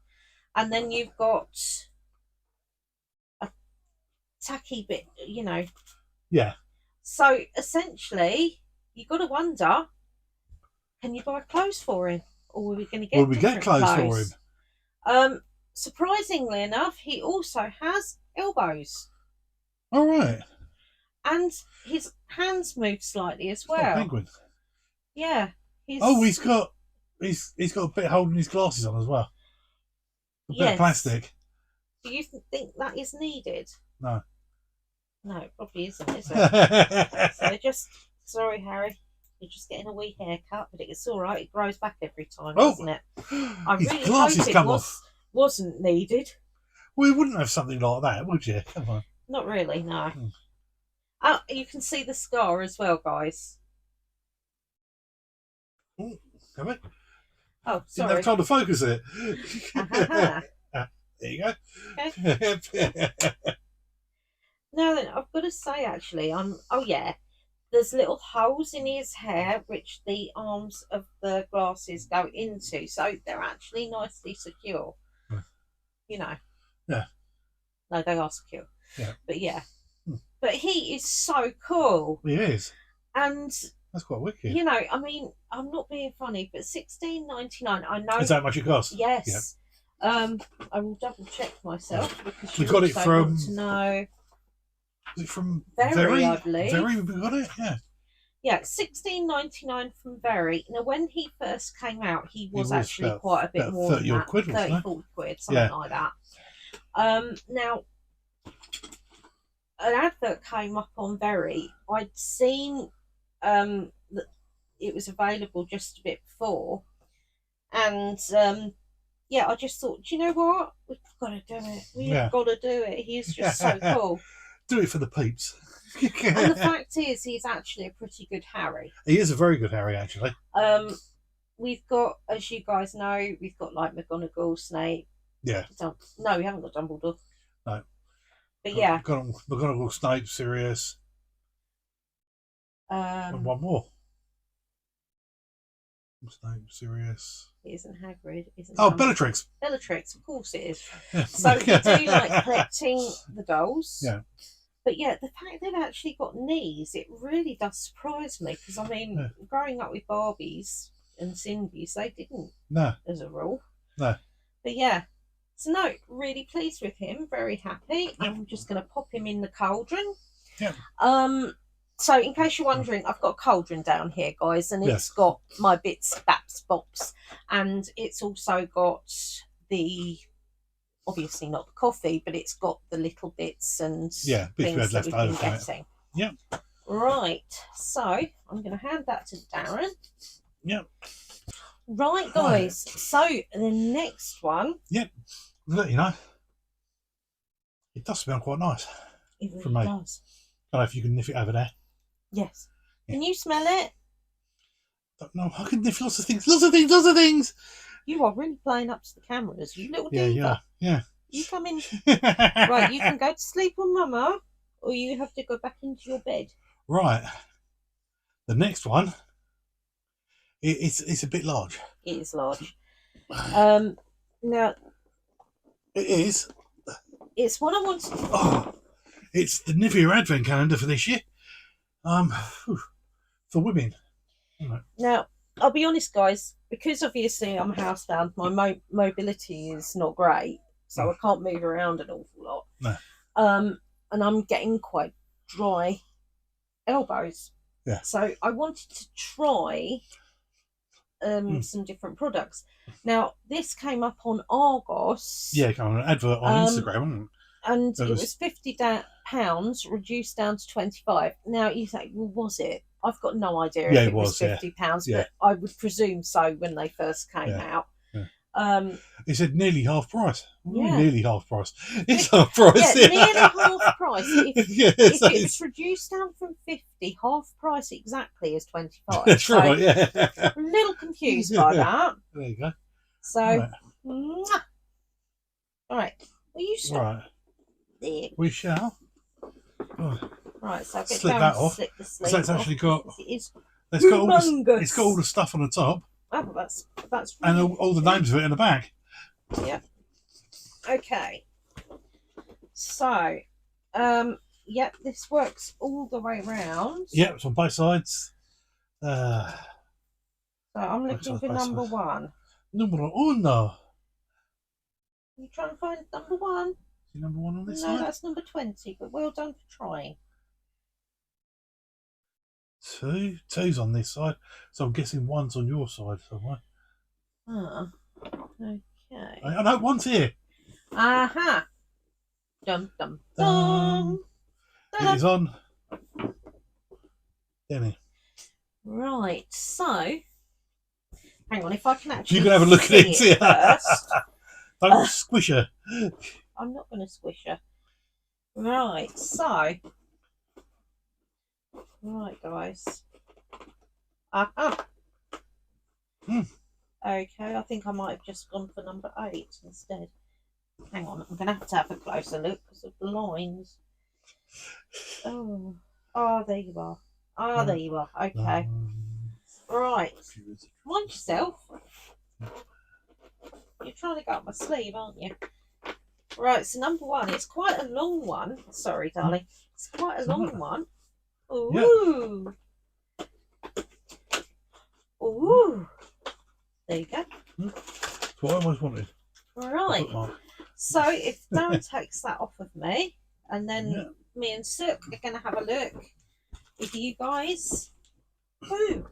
And then you've got a tacky bit, Yeah. So essentially, you got to wonder, can you buy clothes for him, or are we going to get? Will we get clothes for him? Surprisingly enough, he also has elbows. All right. And his hands move slightly as well. Oh, penguin. Yeah. He's got a bit holding his glasses on as well. A bit of plastic. Do you think that is needed? No. No, it probably isn't, is it? So sorry, Harry. You're just getting a wee haircut, but it's all right. It grows back every time, doesn't it? I his really glasses hope it wasn't needed. Well, you wouldn't have something like that, would you? Come on. Not really, no. Oh, you can see the scar as well, guys. Oh, come on. Oh, sorry. Didn't have time to focus it. There you go. Okay. Now then, I've got to say, actually, there's little holes in his hair which the arms of the glasses go into, so they're actually nicely secure. Yeah. No, they are secure. Yeah. But yeah. But he is so cool. He is. And that's quite wicked. I mean, I'm not being funny, but $16.99. I know. Is that much it costs? Yes. Yep. I will double check myself because we got it from. Want to know. Is it from Very, I believe. Very, we got it. Yeah. Yeah, $16.99 from Very. Now, when he first came out, he was actually about, quite a bit more 30 than odd quid, 30, 40 quid, something like that. Now, an advert came up on Very. I'd seen that it was available just a bit before, and I just thought, do you know what? We've got to do it. We've got to do it. He's just so cool. Do it for the peeps. And the fact is, he's actually a pretty good Harry. He is a very good Harry, actually. We've got, as you guys know, we've got like McGonagall, Snape. Yeah. No, we haven't got Dumbledore. No. But yeah. McGonagall, Snape, Sirius. And one more. Snape, Sirius. It isn't Hagrid, isn't it? Bellatrix. Bellatrix, of course it is. Yeah. So we do like collecting the dolls. Yeah. But yeah, the fact they've actually got knees, it really does surprise me. Because I mean, growing up with Barbies and Cindy's, they didn't. No. As a rule. No. But yeah. So no, really pleased with him, very happy. Yep. I'm just going to pop him in the cauldron. Yeah. So in case you're wondering, I've got a cauldron down here, guys, and it's got my bits, baps, bops, and it's also got obviously not the coffee, but it's got the little bits and bits things that we've been getting. Yeah. Right. So I'm going to hand that to Darren. Yep. Right, guys. So the next one. Yep. Look, it does smell quite nice. It really does. I don't know if you can sniff it over there. Yes. Yeah. Can you smell it? No, I can sniff lots of things. Lots of things. You are really playing up to the cameras, you little diva. Yeah. You come in. Right, you can go to sleep on Mama, or you have to go back into your bed. Right. The next one. It's a bit large. It is large. Now. It is. It's what I wanted to... Oh, it's the Nivea Advent Calendar for this year. For women. Right. Now, I'll be honest, guys, because obviously I'm housebound, my mobility is not great, so I can't move around an awful lot. No. And I'm getting quite dry elbows. Yeah. So I wanted to try some different products. Now, this came up on Argos. Yeah, on an advert on Instagram, wasn't it? And it was £50 reduced down to 25. Now you think, well, was it? I've got no idea if it was £50, but I would presume so when they first came out. Yeah. It said nearly half price. Yeah. Nearly half price. It's half price. Yeah, nearly half price. If it was reduced down from 50, half price exactly is 25. That's right, yeah. I'm a little confused by that. There you go. So, all right. Will you stop? Right. There. We shall. Oh. Right, so I'll get slip down that and off. slip the sleeve So it's off. actually got. It's got all the stuff on the top. Oh, that's and all the names of it in the back. Yep. Okay. So, yep, this works all the way around. Yep, it's on both sides. So I'm looking for number one. Number uno. You trying to find number one? Is number one on this side? No, that's number 20, but well done for trying. Two's on this side, so I'm guessing one's on your side somewhere. Okay. I know one's here. Aha! Dum dum dum. It is on. Denny. Right, so hang on, if I can actually. You can have a look at it first. Don't squish her. I'm not going to squish her. Right, so. Right, guys. Aha. Okay, I think I might have just gone for number 8 instead. Hang on, I'm going to have a closer look because of the lines. Oh, there you are. There you are. Okay. Right. Mind yourself. You're trying to go up my sleeve, aren't you? Right, so number one, it's quite a long one. Sorry, darling. It's quite a long one. Ooh. Yeah. Ooh. There you go. That's what I always wanted. Right. So if Darren takes that off of me, and then me and Sook are going to have a look with you guys. Ooh.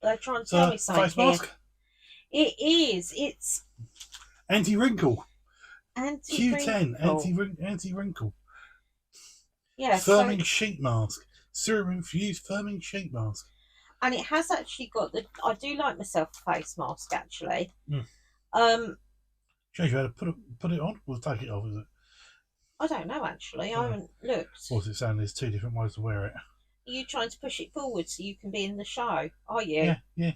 They're trying to tell me something face mask? It is. It's anti-wrinkle. Q10 anti-wrinkle. Yeah. Firming sheet mask. Serum infused firming sheet mask. And it has actually got the. I do like myself a face mask actually. Shows you how to put it on. We'll take it off, is it? I don't know actually. I haven't looked. Or does it sound there's 2 different ways to wear it? Are you trying to push it forward so you can be in the show? Are you? Yeah.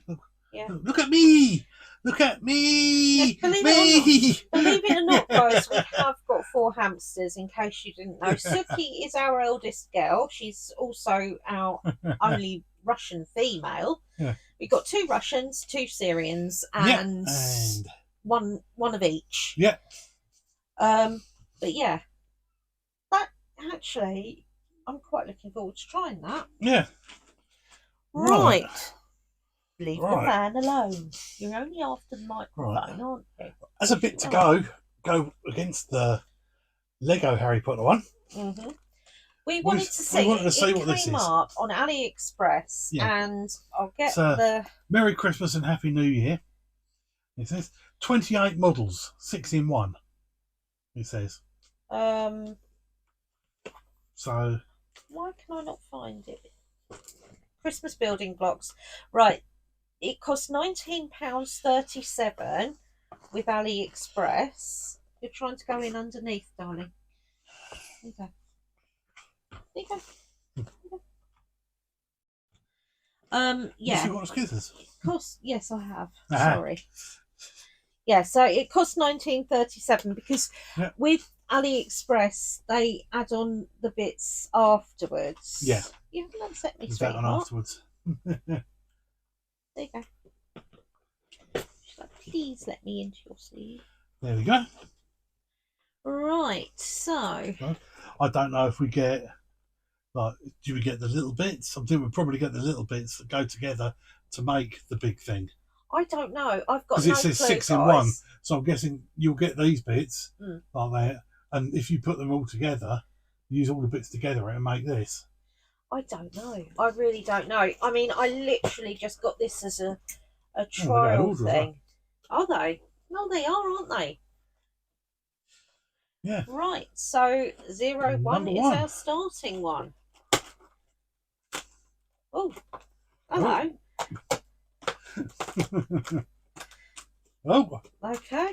Look at me! Look at me! Believe it or not, guys, we have got 4 hamsters. In case you didn't know, Suki is our eldest girl. She's also our only Russian female. Yeah. We've got 2 Russians, 2 Syrians, and one of each. Yeah. But yeah, that actually, I'm quite looking forward to trying that. Yeah. Right. Leave the man alone. You're only after the microphone, aren't you? That's a bit to go against the Lego Harry Potter one. We wanted to see what this is. It came up on AliExpress, and I'll get the Merry Christmas and Happy New Year. It says 28 models, 6 in 1. It says. So. Why can I not find it? Christmas building blocks, right? It costs £19.37 with AliExpress. You're trying to go in underneath, darling. There you go. There you go. Yeah. You got scissors? Yes, I have. Sorry. Yeah, so it costs £19.37 because with AliExpress they add on the bits afterwards. Yeah. You haven't upset me, sweetheart. That on afterwards. There you go. She's like, please let me into your sleeve. There we go. Right. Right, so I don't know if we get, like, do we get the little bits? I think we'll probably get the little bits that go together to make the big thing. I don't know. I've got Because no it says clue, 6 in 1. guys. So I'm guessing you'll get these bits Mm. like that. And if you put them all together, use all the bits together and make this. I don't know. I really don't know. I mean, I literally just got this as a trial order, thing. Are they? No, they are, aren't they? Yeah. Right, so 01 Number is 1. our starting one. Oh, hello. Oh. Okay.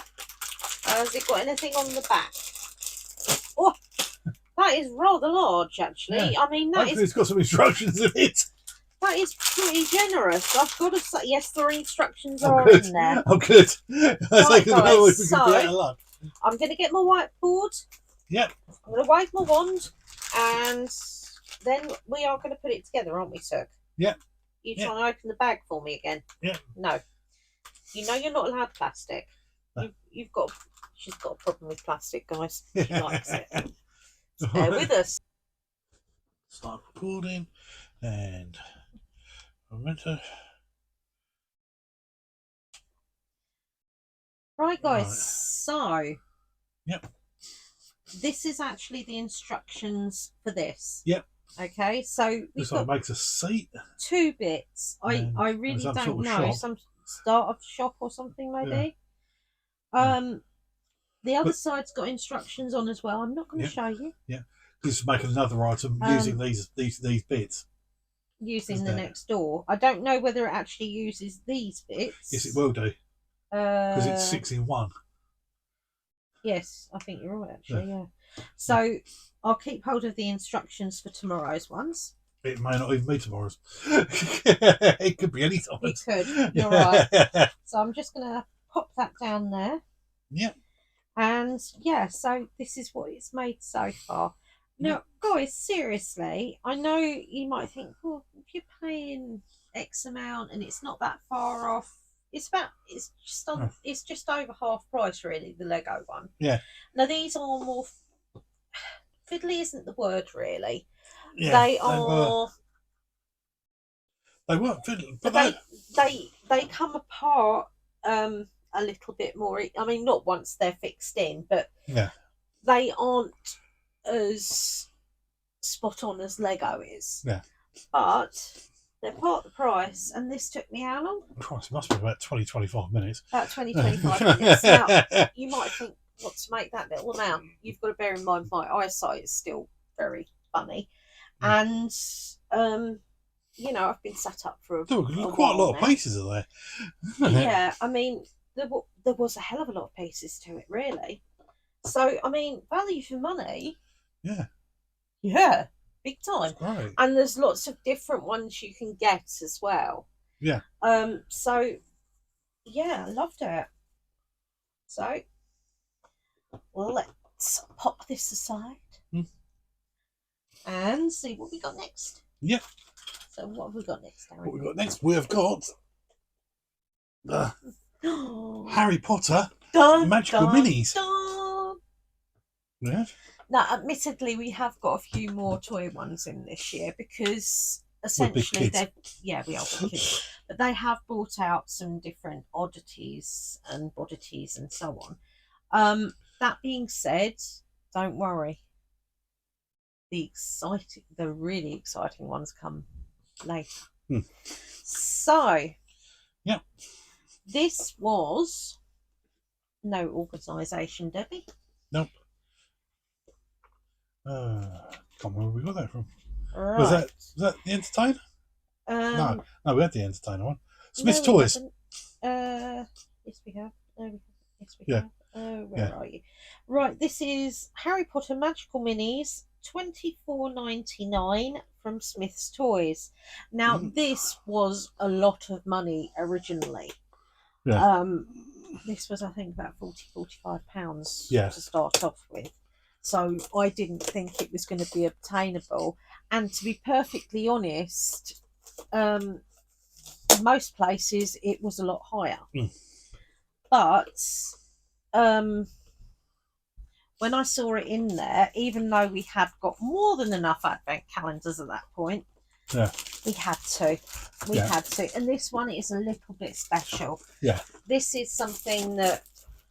Has it got anything on the back? Oh, that is rather large, actually. Yeah. I mean, Hopefully it's got some instructions in it. that is pretty generous. I've got to say, yes, the instructions Oh, are good. in there. Oh, good. Right, guys, Know if we can be out of luck. I'm going to get my whiteboard. Yep. I'm going to wave my wand, and then we are going to put it together, aren't we, sir? Yep. You trying to open the bag for me again? Yeah. No. You know you're not allowed plastic. No. She's got a problem with plastic, guys. She likes it. Bear with us. Start recording, and I'm meant to. Right, guys. Right. So. Yep. This is actually the instructions for this. Yep. Okay, so This one makes a seat. 2 bits. I really don't sort of know. shop. Some start of shop or something, maybe. Yeah. The other side's got instructions on as well. I'm not going to show you. Yeah. This is making another item using these bits. Using the next door. I don't know whether it actually uses these bits. Yes, it will do. Because it's 6 in 1. Yes, I think you're right, actually, yeah. So I'll keep hold of the instructions for tomorrow's ones. It may not even be tomorrow's. It could be any time. It could. You're right. So I'm just going to pop that down there. Yep. And yeah, so this is what it's made so far. Now, guys, seriously, I know you might think, well, if you're paying X amount and it's not that far off, it's just over half price, really, the Lego one. Yeah. Now these are more fiddly, isn't the word, really? Yeah, they are. They weren't fiddly, but they come apart a little bit more. I mean, not once they're fixed in, but yeah, they aren't as spot on as Lego is. Yeah. But they're part of the price, and this took me how long? Christ, it must be about 20-25 minutes. About 20-25 minutes. Now, you might think, what, to make that little amount? You've got to bear in mind my eyesight is still very funny. And, you know, I've been sat up for quite a lot of pieces are there. Yeah, I mean, there was a hell of a lot of pieces to it, really. So, I mean, value for money. Yeah. Yeah, big time. Right. And there's lots of different ones you can get as well. Yeah. So, yeah, I loved it. So, let's pop this aside and see what we got next. Yeah. So, what have we got next, Darren? What we got next? We have got Harry Potter Magical Minis. Dun. Yeah. Now, admittedly, we have got a few more toy ones in this year because essentially we are big kids, but they have brought out some different oddities and boddities and so on. That being said, don't worry. The really exciting ones come later. So, yeah, this was no organisation, Debbie. Nope. Can't remember where we got that from. Right. Was that the Entertainer? No, we had the Entertainer one. Smith's Toys. Yes, we have. Yes, we have. Where are you? Right, this is Harry Potter Magical Minis, $24.99 from Smith's Toys. Now, this was a lot of money originally. Yeah. This was, I think, about £45 to start off with. So I didn't think it was going to be obtainable. And to be perfectly honest, most places it was a lot higher. But when I saw it in there, even though we had got more than enough advent calendars at that point, Yeah. we had to. We had to. And this one is a little bit special. Yeah. This is something that,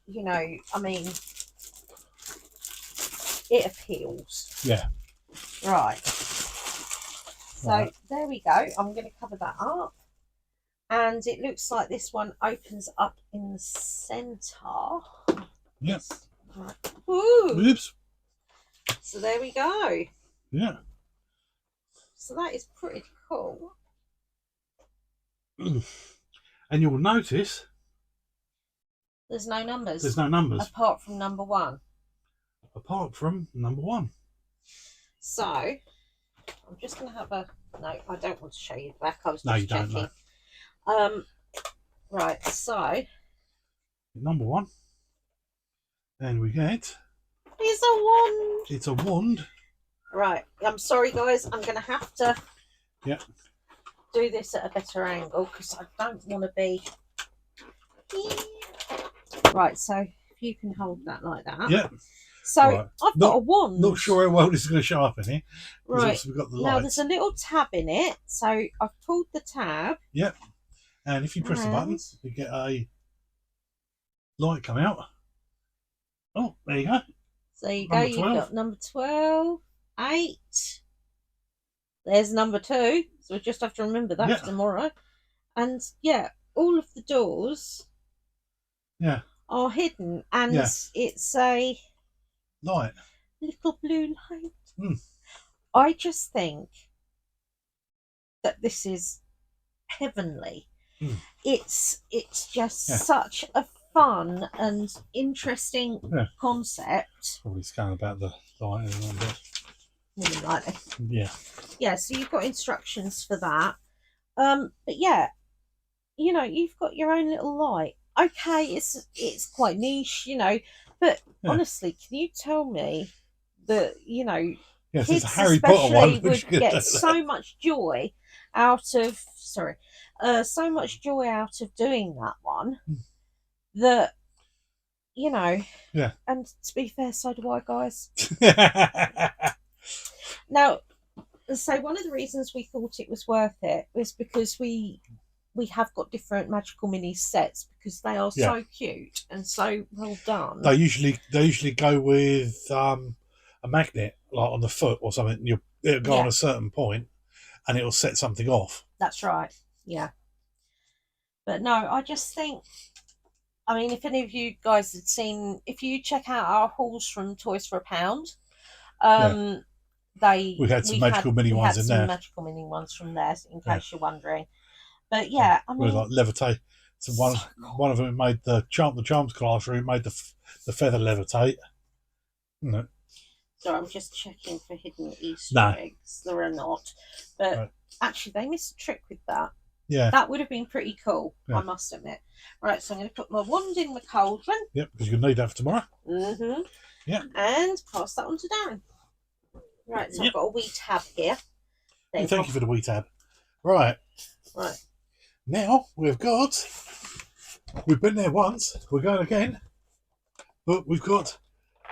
you know, I mean, it appeals. Yeah. Right. So there we go. I'm going to cover that up. And it looks like this one opens up in the centre. Yep. Right. Ooh. Oops. So there we go. Yeah. So that is pretty cool. And you'll notice there's no numbers. There's no numbers. Apart from number 1. Apart from number 1. So I'm just going to have a... No, I don't want to show you the back. I was just no, you checking. Don't, no. Right, so... Number 1. And we get... It's a wand. It's a wand. Right, I'm sorry guys, I'm going to have to do this at a better angle because I don't want to be... Right, so if you can hold that like that. Yeah. So I've got a wand. Not sure how well this is going to show up in here. Right. We've got the now lights. there's a little tab in it. So I've pulled the tab. Yep. And if you press the button, you get a light come out. Oh, there you go. So you go, you've got number 12, 8. There's number 2. So we just have to remember that for tomorrow. And yeah, all of the doors are hidden. And it's a light. Little blue light. Mm. I just think that this is heavenly. Mm. It's just such a fun and interesting concept. Probably scan about the light and all that. More than likely. Yeah. Yeah, so you've got instructions for that. But yeah, you know, you've got your own little light. Okay, it's quite niche, you know, but honestly, can you tell me that, you know, yes, kids it's a Harry Potter one, would get so much joy out of so much joy out of doing that one that, you know, and to be fair, so do I, guys. Now, so one of the reasons we thought it was worth it was because we have got different magical mini sets because they are so cute and so well done. They usually go with a magnet, like on the foot or something. It'll go on a certain point and it'll set something off. That's right. Yeah. But no, I just think, I mean, if any of you guys had seen, if you check out our hauls from Toys for a Pound, we had some magical mini ones in there. Magical mini ones from there, in case you're wondering. But yeah, I mean, like levitate. So one of them made the Charms classroom made the feather levitate. No. So I'm just checking for hidden Easter eggs. There are not, but actually they missed a trick with that. Yeah, that would have been pretty cool. I must admit. Right, so I'm going to put my wand in the cauldron. Yep, because you're going to need that for tomorrow. Mm-hmm. Yeah, and pass that on to Darren. Right, so I've got a wee tab here. Thank you for the wee tab. Right. Now we've been there once. We're going again, but we've got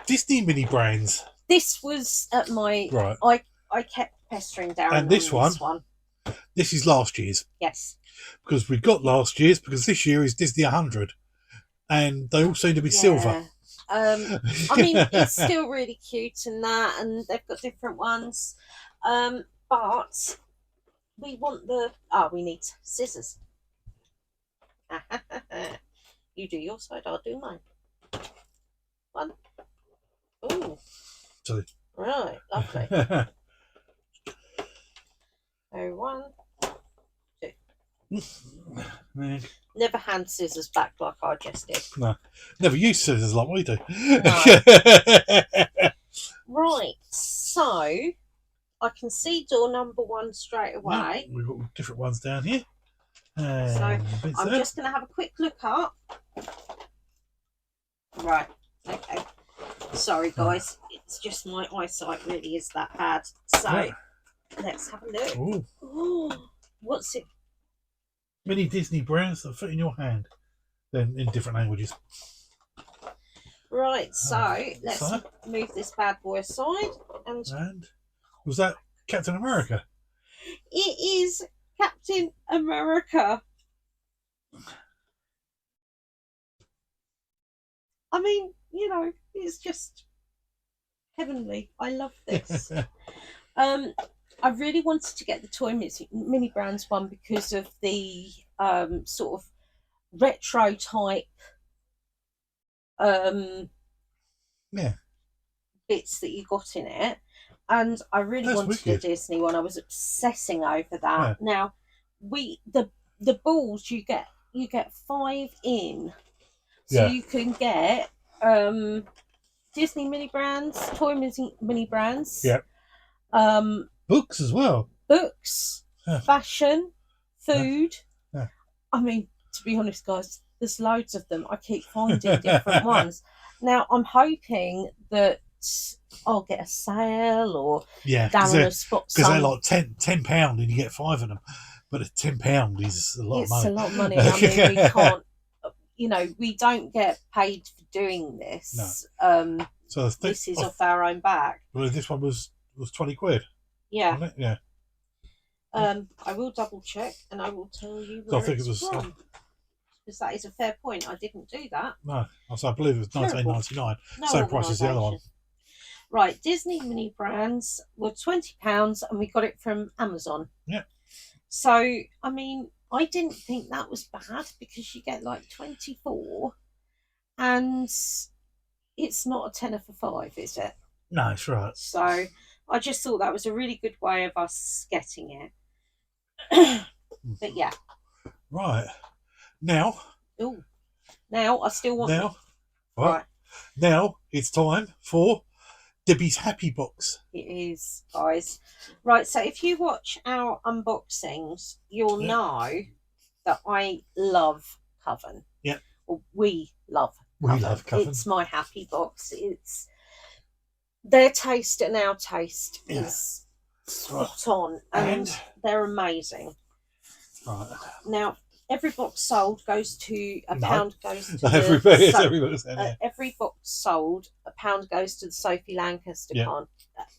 Disney mini brands. This was at my I kept pestering Darren. And this one. This is last year's. Yes. Because we got last year's because this year is Disney 100, and they all seem to be silver. I mean, it's still really cute and that, and they've got different ones. But we want we need scissors. You do your side, I'll do mine. 1. Ooh. Sorry. Right, lovely. So 1, 2. Never hand scissors back like I just did. No, never use scissors like we do. No. Right, so I can see door number 1 straight away. We've got different ones down here. So I'm just going to have a quick look up. Right, okay. Sorry guys, it's just my eyesight really is that bad. So let's have a look. Ooh. Ooh, what's it? Mini Disney brands that fit in your hand. Then in different languages. Right, so let's so? move this bad boy aside. And was that Captain America? It is Captain America. I mean, you know, it's just heavenly. I love this. I really wanted to get the toy mini brands one because of the sort of retro type Yeah. bits that you got in it, and I really That's wanted wicked. a Disney one. I was obsessing over that. Yeah. Now, the balls you get 5 in, so Yeah. you can get Disney mini brands, toy mini brands, Yeah. Books as well. books, Yeah. fashion, food. Yeah. I mean, to be honest, guys, there's loads of them. I keep finding different ones. Now, I'm hoping that I'll get a sale or Yeah, Darren will spot because they're some. like £10 and you get 5 of them. But £10 is a lot of money. It's a lot of money. I mean, we can't, you know, we don't get paid for doing this. No. So this is off our own back. Well, this one was 20 quid. Yeah. Wasn't it? Yeah. I will double check and I will tell you So where I think it's it was from. Because that is a fair point. I didn't do that. No, I believe it was 19.99. No Same price as the other one. Right, Disney mini brands were £20 and we got it from Amazon. Yeah. So, I mean, I didn't think that was bad because you get like 24 and it's not a tenner for 5, is it? No, it's right. So, I just thought that was a really good way of us getting it. But yeah. Right. Now. Oh. Now, I still want... Now. Right. Now, it's time for Debbie's Happy Box. It is, guys. Right, so if you watch our unboxings, you'll know that I love Coven. Yeah. Well, we love Coven. We love Coven. It's my happy box. It's their taste and our taste is spot on, and they're amazing. Right. Now, every box sold goes to £1 goes to every box sold £1 goes to the Sophie Lancaster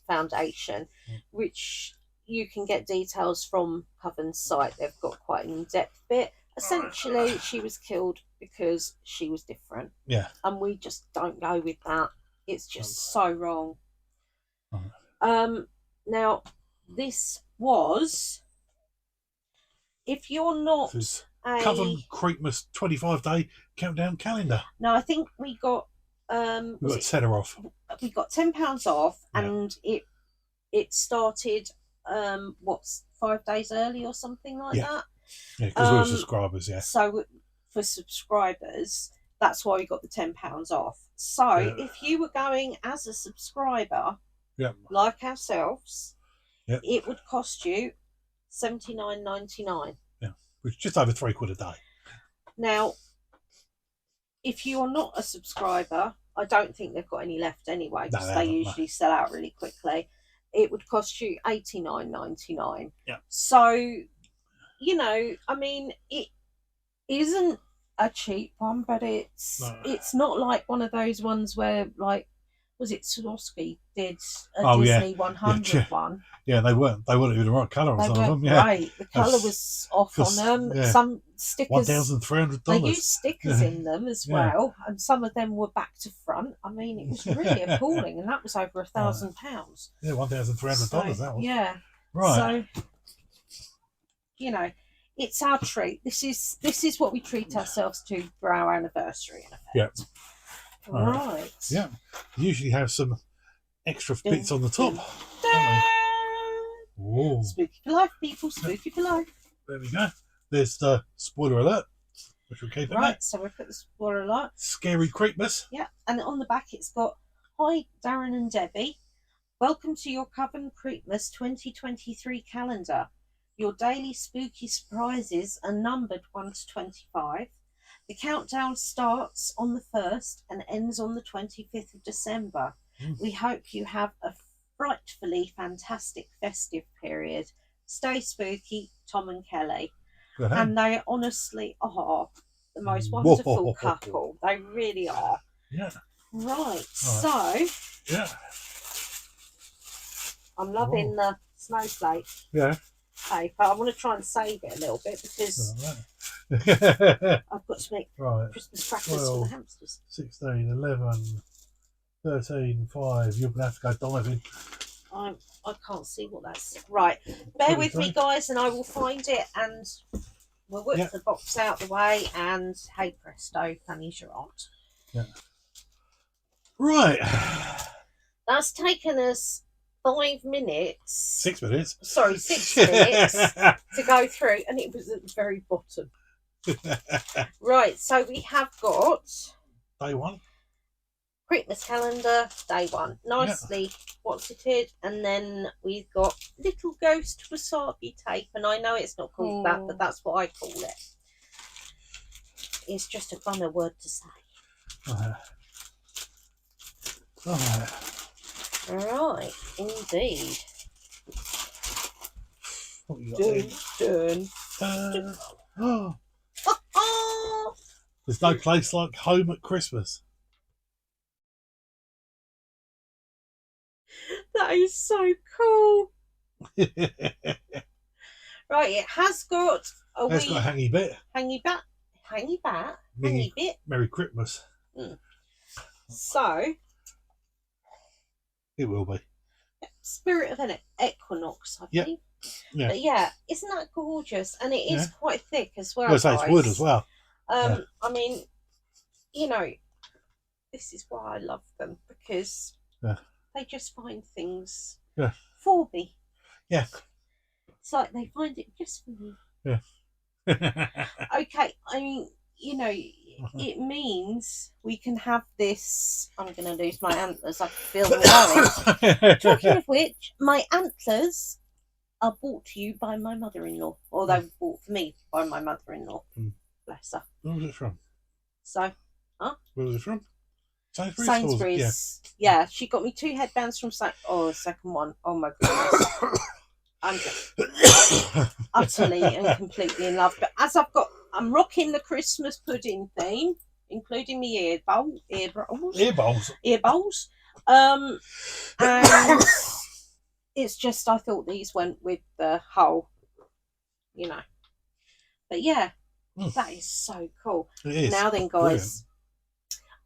Foundation, which you can get details from Coven's site. They've got quite an in-depth bit. Essentially, she was killed because she was different. Yeah. And we just don't go with that. It's just so wrong. Now, this was, if you're not Coven Creekmas 25-day countdown calendar. No, I think we got we got £10 off. We got £10 off, and it started 5 days early or something like that. Yeah, because we're subscribers. Yeah. So for subscribers, that's why we got the £10 off. So if you were going as a subscriber, like ourselves, it would cost you $79.99. Which is just over £3 a day. Now, if you're not a subscriber, I don't think they've got any left anyway, because they usually sell out really quickly. It would cost you $89.99. Yeah. So, you know, I mean, it isn't a cheap one, but it's not like one of those ones where, like, was it Swarovski did a Disney 100 one? Yeah, they weren't even the right colour on some of them. Right, the colour was off on them. Yeah. Some stickers, $1,300. they used stickers in them as well, and some of them were back to front. I mean, it was really appalling, and that was over £1,000. Yeah, $1,300. That was. Yeah. Right. So, you know, it's our treat. This is what we treat ourselves to for our anniversary. Yeah. Right. Yeah. You usually have some extra bits on the top. Whoa. Spooky for life, people. Spooky for life. There we go. There's the spoiler alert, which we'll keep in there. So we'll put the spoiler alert. Scary Creekmas. Yeah, and on the back it's got, "Hi, Darren and Debbie. Welcome to your Coven Creekmas 2023 calendar. Your daily spooky surprises are numbered 1 to 25. The countdown starts on the 1st and ends on the 25th of December. We hope you have a frightfully fantastic festive period. Stay spooky, Tom and Kelly." And they honestly are the most wonderful couple. They really are. Yeah. Right, so yeah, I'm loving the snowflake yeah. paper. I want to try and save it a little bit because Right. I've got to make Right. Christmas crackers for 12, the hamsters. 16, 11, 13, 5. You're gonna have to go diving. I can't see what that's. Right, bear with me, guys, and I will find it, and we'll whip the box out the way, and hey presto, Fanny's your aunt. Yeah. Right. That's taken us 5 minutes. 6 minutes. Sorry, 6 minutes to go through, and it was at the very bottom. Right, so we have got Day 1. Christmas calendar, day 1. Nicely what's-it-id, and then we've got little ghost wasabi tape, and I know it's not called that, but that's what I call it. It's just a funner word to say. Right, indeed. What you got Dun. There's no place like home at Christmas. That is so cool. Right, it has got a It's got a hangy bit. Hangy bit. Merry Christmas. So it will be. Spirit of an equinox, I think. Yeah. But yeah, isn't that gorgeous? And it is quite thick as well. I was going to say it's wood as well. I mean, you know, this is why I love them, because they just find things for me. Yeah. It's like they find it just for me. Yeah. Okay, I mean, you know, it means we can have this. I'm going to lose my antlers. I can feel them going. Talking of which, my antlers are bought to you by my mother-in-law, or they were bought for me by my mother-in-law. Bless her. Where was it from? So, where was it from? Sainsbury's. Yeah, she got me 2 headbands from the second one. Oh my goodness. I'm just utterly and completely in love. But as I'm rocking the Christmas pudding theme, including my earballs. And it's just, I thought these went with the whole, you know. But yeah, that is so cool. It is. Now then, guys. Brilliant.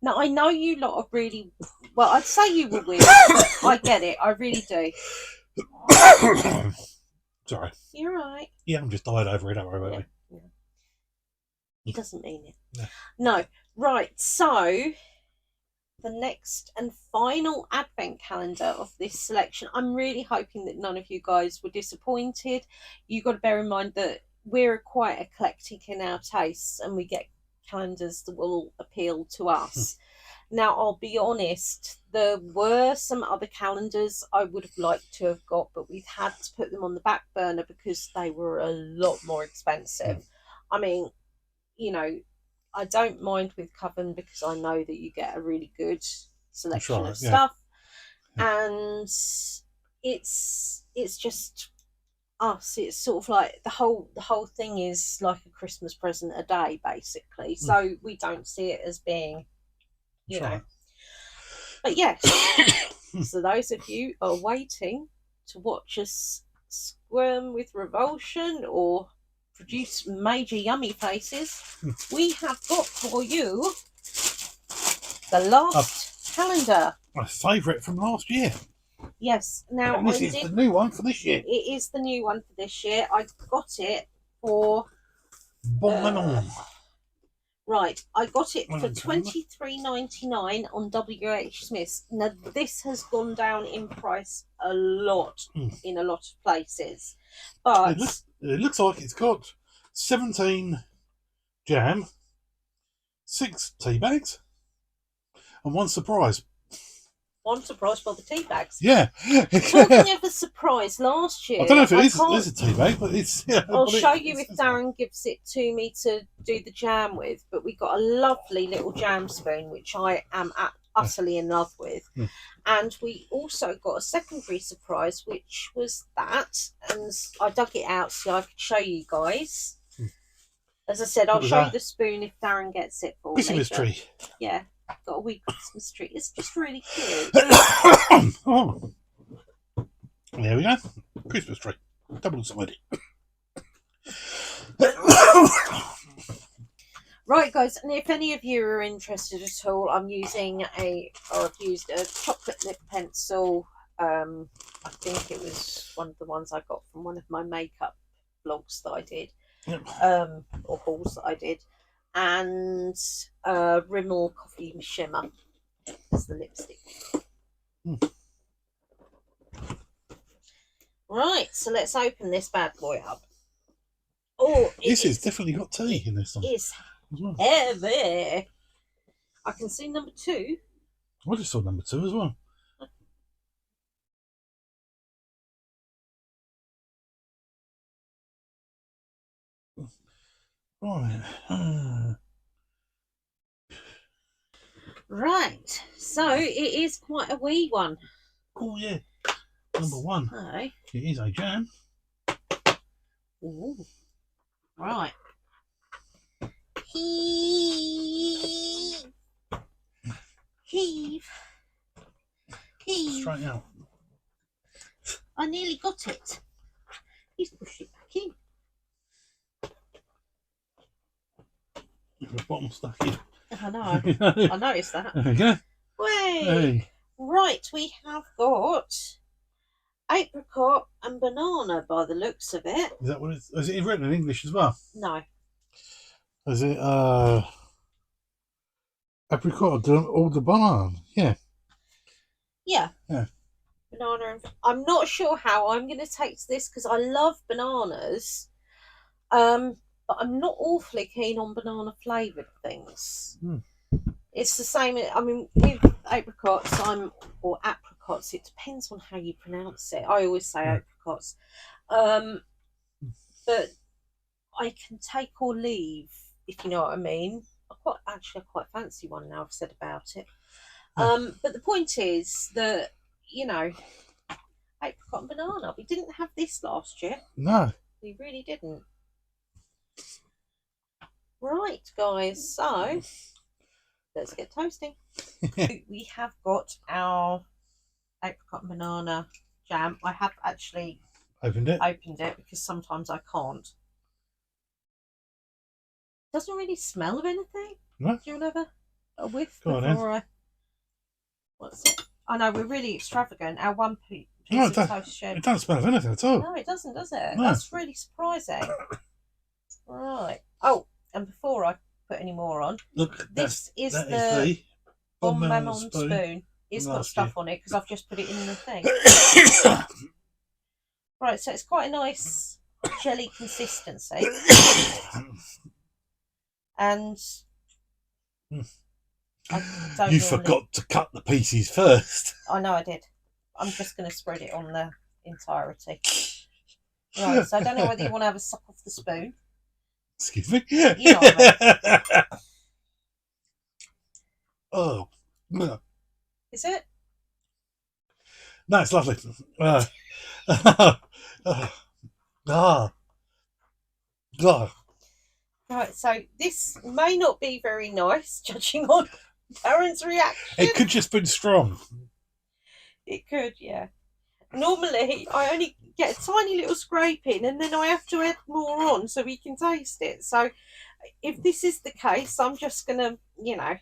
Now, I know you lot are really, well, I'd say you were weird. I get it. I really do. Sorry. You're right. Yeah, I'm just died over it. Don't worry about me. Yeah. He doesn't mean it. No. Right. So, the next and final advent calendar of this selection. I'm really hoping that none of you guys were disappointed. You've got to bear in mind that we're quite eclectic in our tastes, and we get calendars that will appeal to us. Now, I'll be honest, there were some other calendars I would have liked to have got, but we've had to put them on the back burner because they were a lot more expensive. I mean, you know, I don't mind with Coven because I know that you get a really good selection of stuff. And it's just us. It's sort of like the whole thing is like a Christmas present a day, basically. So we don't see it as being, you know. But yes, so those of you are waiting to watch us squirm with revulsion or produce major yummy faces, we have got for you the last calendar. My favourite from last year. Yes. Now, and this is the new one for this year. It is the new one for this year. I got it for right, I got it for $23.99 on WH Smith's. Now, this has gone down in price a lot in a lot of places. But it looks like it's got 17 jam, 6 tea bags, and 1 surprise. 1 surprise for the tea bags. Yeah. Talking of a surprise, last year... I don't know if it is a tea bag, but it's... Yeah, I'll show you if Darren gives it to me to do the jam with, but we got a lovely little jam spoon, which I am utterly in love with. And we also got a secondary surprise, which was that, and I dug it out so I could show you guys. As I said, I'll show you the spoon if Darren gets it for me. Christmas tree. Yeah. got a wee Christmas tree. It's just really cute. Oh, there we go. Christmas tree. Double-sided. Right, guys, and if any of you are interested at all, I've used a chocolate lip pencil. I think it was one of the ones I got from one of my makeup vlogs that I did, or hauls that I did, and Rimmel Coffee Shimmer as the lipstick. Right, so let's open this bad boy up. Oh, this has definitely got tea in this one. It's heavy. I can see number 2. I just saw number 2 as well. Right. Right, so it is quite a wee one. Oh yeah, number 1. So, it is a jam. ooh. Right. Heave. Heave. Heave. Straight out. I nearly got it. He's pushed it back in. The bottom stuck in. I know. I noticed that. There we go. Way. Hey. Right, we have got apricot and banana by the looks of it. Is that what it's? Is it written in English as well? No. Is it apricot or the banana? Yeah. Yeah. Yeah. Banana and I'm not sure how I'm going to taste this because I love bananas, but I'm not awfully keen on banana flavoured things. It's the same. I mean, with apricots, or apricots. It depends on how you pronounce it. I always say apricots, but I can take or leave, if you know what I mean. I quite fancy one now I've said about it. But the point is that, you know, apricot and banana. We didn't have this last year. No. We really didn't. Right, guys. So let's get toasting. We have got our apricot and banana jam. I have actually opened it because sometimes I can't. Doesn't really smell of anything. No. Do you want to have a whiff Go on, before I? What's it? I know we're really extravagant. Our one piece of toast shed. It doesn't smell of anything at all. No, it doesn't, does it? No. That's really surprising. Right. Oh, and before I put any more on, look, this is the the Bon Mammon Mammon spoon. It's got stuff on it because I've just put it in the thing. Right, so it's quite a nice jelly consistency. And you forgot to cut the pieces first. I know I did. I'm just going to spread it on the entirety. Right, so I don't know whether you want to have a suck off the spoon. Excuse me. You know what I mean. Oh. Is it? No, it's lovely. Right, so this may not be very nice, judging on Darren's reaction. It could just be strong. It could, yeah. Normally, I only get a tiny little scraping and then I have to add more on so we can taste it. So if this is the case, I'm just going to, you know,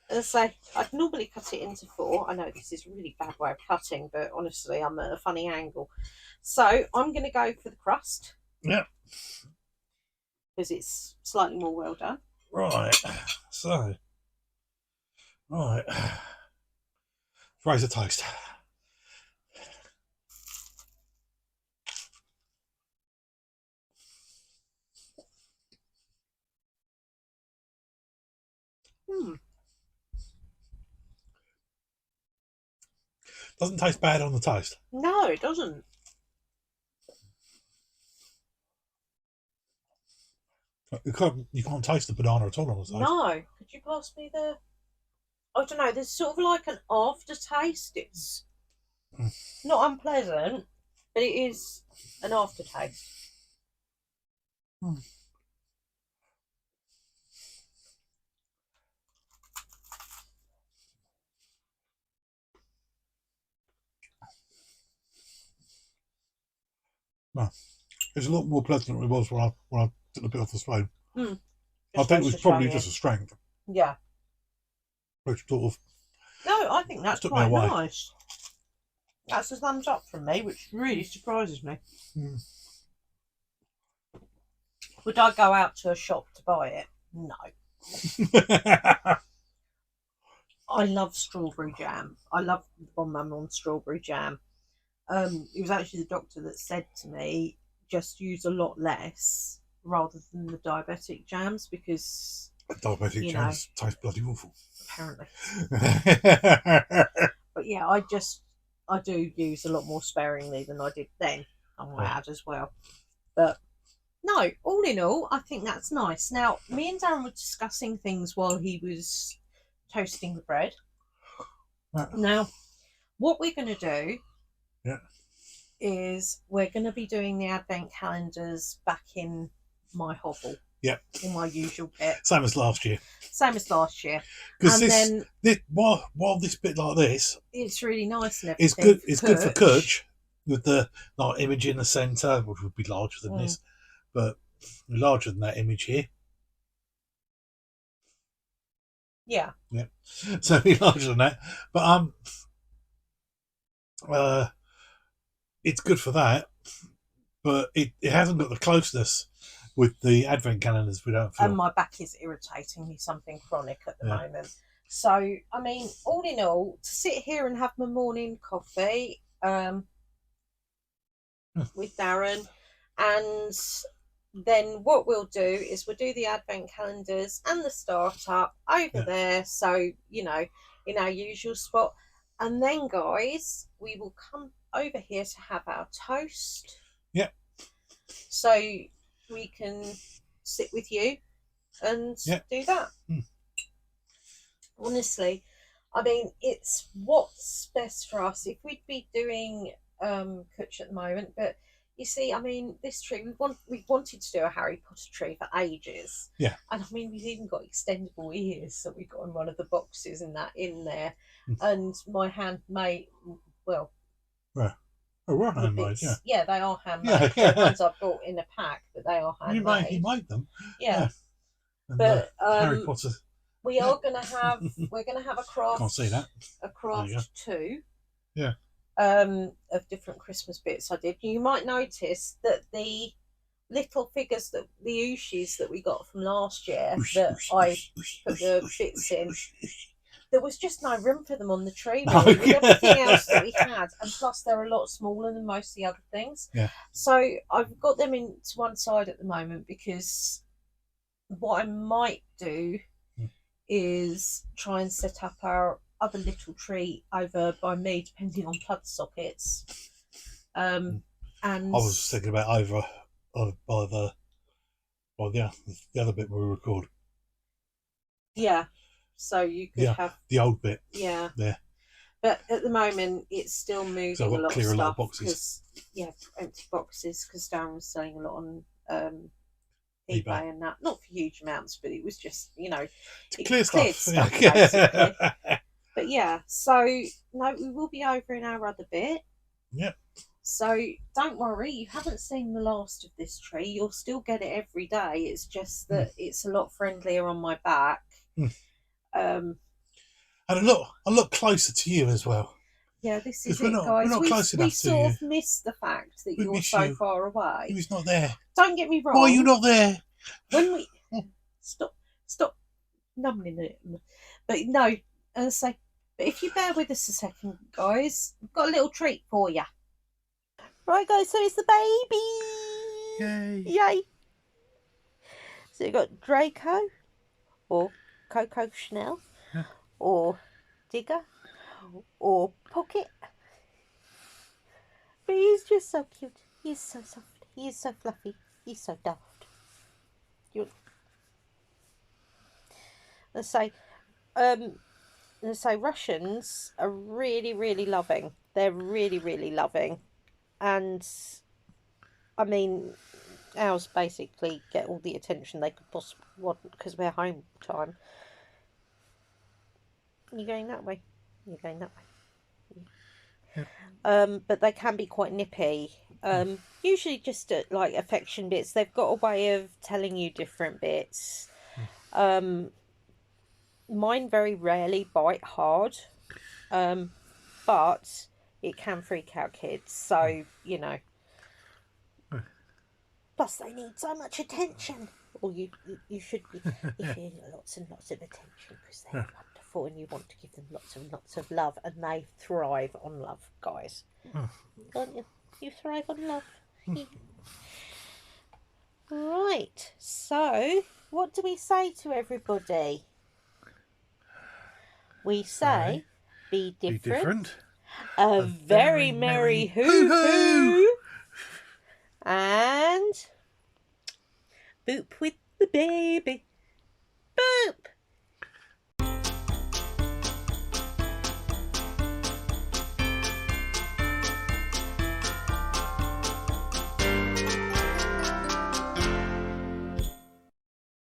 as I say, I'd normally cut it into 4. I know this is a really bad way of cutting, but honestly, I'm at a funny angle. So I'm going to go for the crust. Yeah. Because it's slightly more well done. Right. So. Right. Raise the toast. Doesn't taste bad on the toast. No, it doesn't. You can't taste the banana at all on the toast. No. Could you pass me the... I don't know, there's sort of like an aftertaste. It's not unpleasant, but it is an aftertaste. No, it's a lot more pleasant than it was when I took the bit off the spoon. I Just think it goes was to probably show you. just a strength, Yeah. which sort of No, I think that's took me quite away. nice. That's a thumbs up from me, which really surprises me. Would I go out to a shop to buy it? No. I love strawberry jam. I love Bon Maman strawberry jam. It was actually the doctor that said to me, just use a lot less rather than the diabetic jams because Diabetic jams taste bloody awful. Apparently. But yeah, I do use a lot more sparingly than I did then. I might add as well. But no, all in all, I think that's nice. Now, me and Darren were discussing things while he was toasting the bread. Now, what we're going to do is we're going to be doing the advent calendars back in my hovel. Yep. In my usual bit. Same as last year. Because this while this bit like this, it's really nice and it's everything. good. It's good for Kutch with the image in the centre, which would be larger than this, but larger than that image here. Yeah. Yeah. So it'd be larger than that, but it's good for that, but it hasn't got the closeness with the advent calendars, we don't feel. And my back is irritating me, something chronic at the moment. So, I mean, all in all, to sit here and have my morning coffee with Darren, and then what we'll do is we'll do the advent calendars and the startup over there, so, in our usual spot. And then, guys, we will come over here to have our toast. Yep. So we can sit with you and do that. Honestly, I mean, it's what's best for us. If we'd be doing Kutch at the moment, but you see, I mean, this tree, we wanted to do a Harry Potter tree for ages. Yeah. And I mean, we've even got extendable ears that we got in one of the boxes in there. And my handmade, well, Oh, we're handmade, yeah, they are handmade. The ones I bought in a pack, but they are handmade. You made them. Yeah. And, but Harry Potter. We're gonna have a craft. Can't see that. A craft too. Yeah. Of different Christmas bits I did. You might notice that the little figures the Ushis that we got from last year I put the bits in. There was just no room for them on the tree, really, with everything else that we had, and plus they're a lot smaller than most of the other things. Yeah. So I've got them into one side at the moment because what I might do is try and set up our other little tree over by me, depending on plug sockets. And I was thinking about over by the other bit where we record. Yeah. So you could have the old bit. Yeah. Yeah. But at the moment, it's still moving so I've got a lot clear of stuff. A lot of boxes. Empty boxes, because Darren was selling a lot on eBay and that. Not for huge amounts, but it was just, to clear stuff basically. But yeah, so no, we will be over in our other bit. Yep. So don't worry, you haven't seen the last of this tree. You'll still get it every day. It's just that it's a lot friendlier on my back. And a lot closer to you as well. Yeah, this is guys. We're not close enough to you. We sort of miss the fact that you're so far away. He was not there. Don't get me wrong. Why are you not there? When we stop numbing it. But no, as I say, but if you bear with us a second, guys, we've got a little treat for you. Right, guys, so it's the baby. Yay! So you've got Draco, or Coco Chanel, or Digger, or Pocket. But he's just so cute. He's so soft. He is so fluffy. He's so daft. Let's say Russians are really, really loving. They're really, really loving. And I mean, ours basically get all the attention they could possibly want because we're home time. You're going that way. You're going that way. Yeah. But they can be quite nippy Usually just like affection bits. They've got a way of telling you different bits. Mine very rarely bite hard, but it can freak out kids. So you know. Plus, they need so much attention. Or you should be giving lots and lots of attention because they're wonderful, and you want to give them lots and lots of love, and they thrive on love, guys. Don't you? You thrive on love. Right. So, what do we say to everybody? We say, be different. A very merry hoo hoo. And boop with the baby.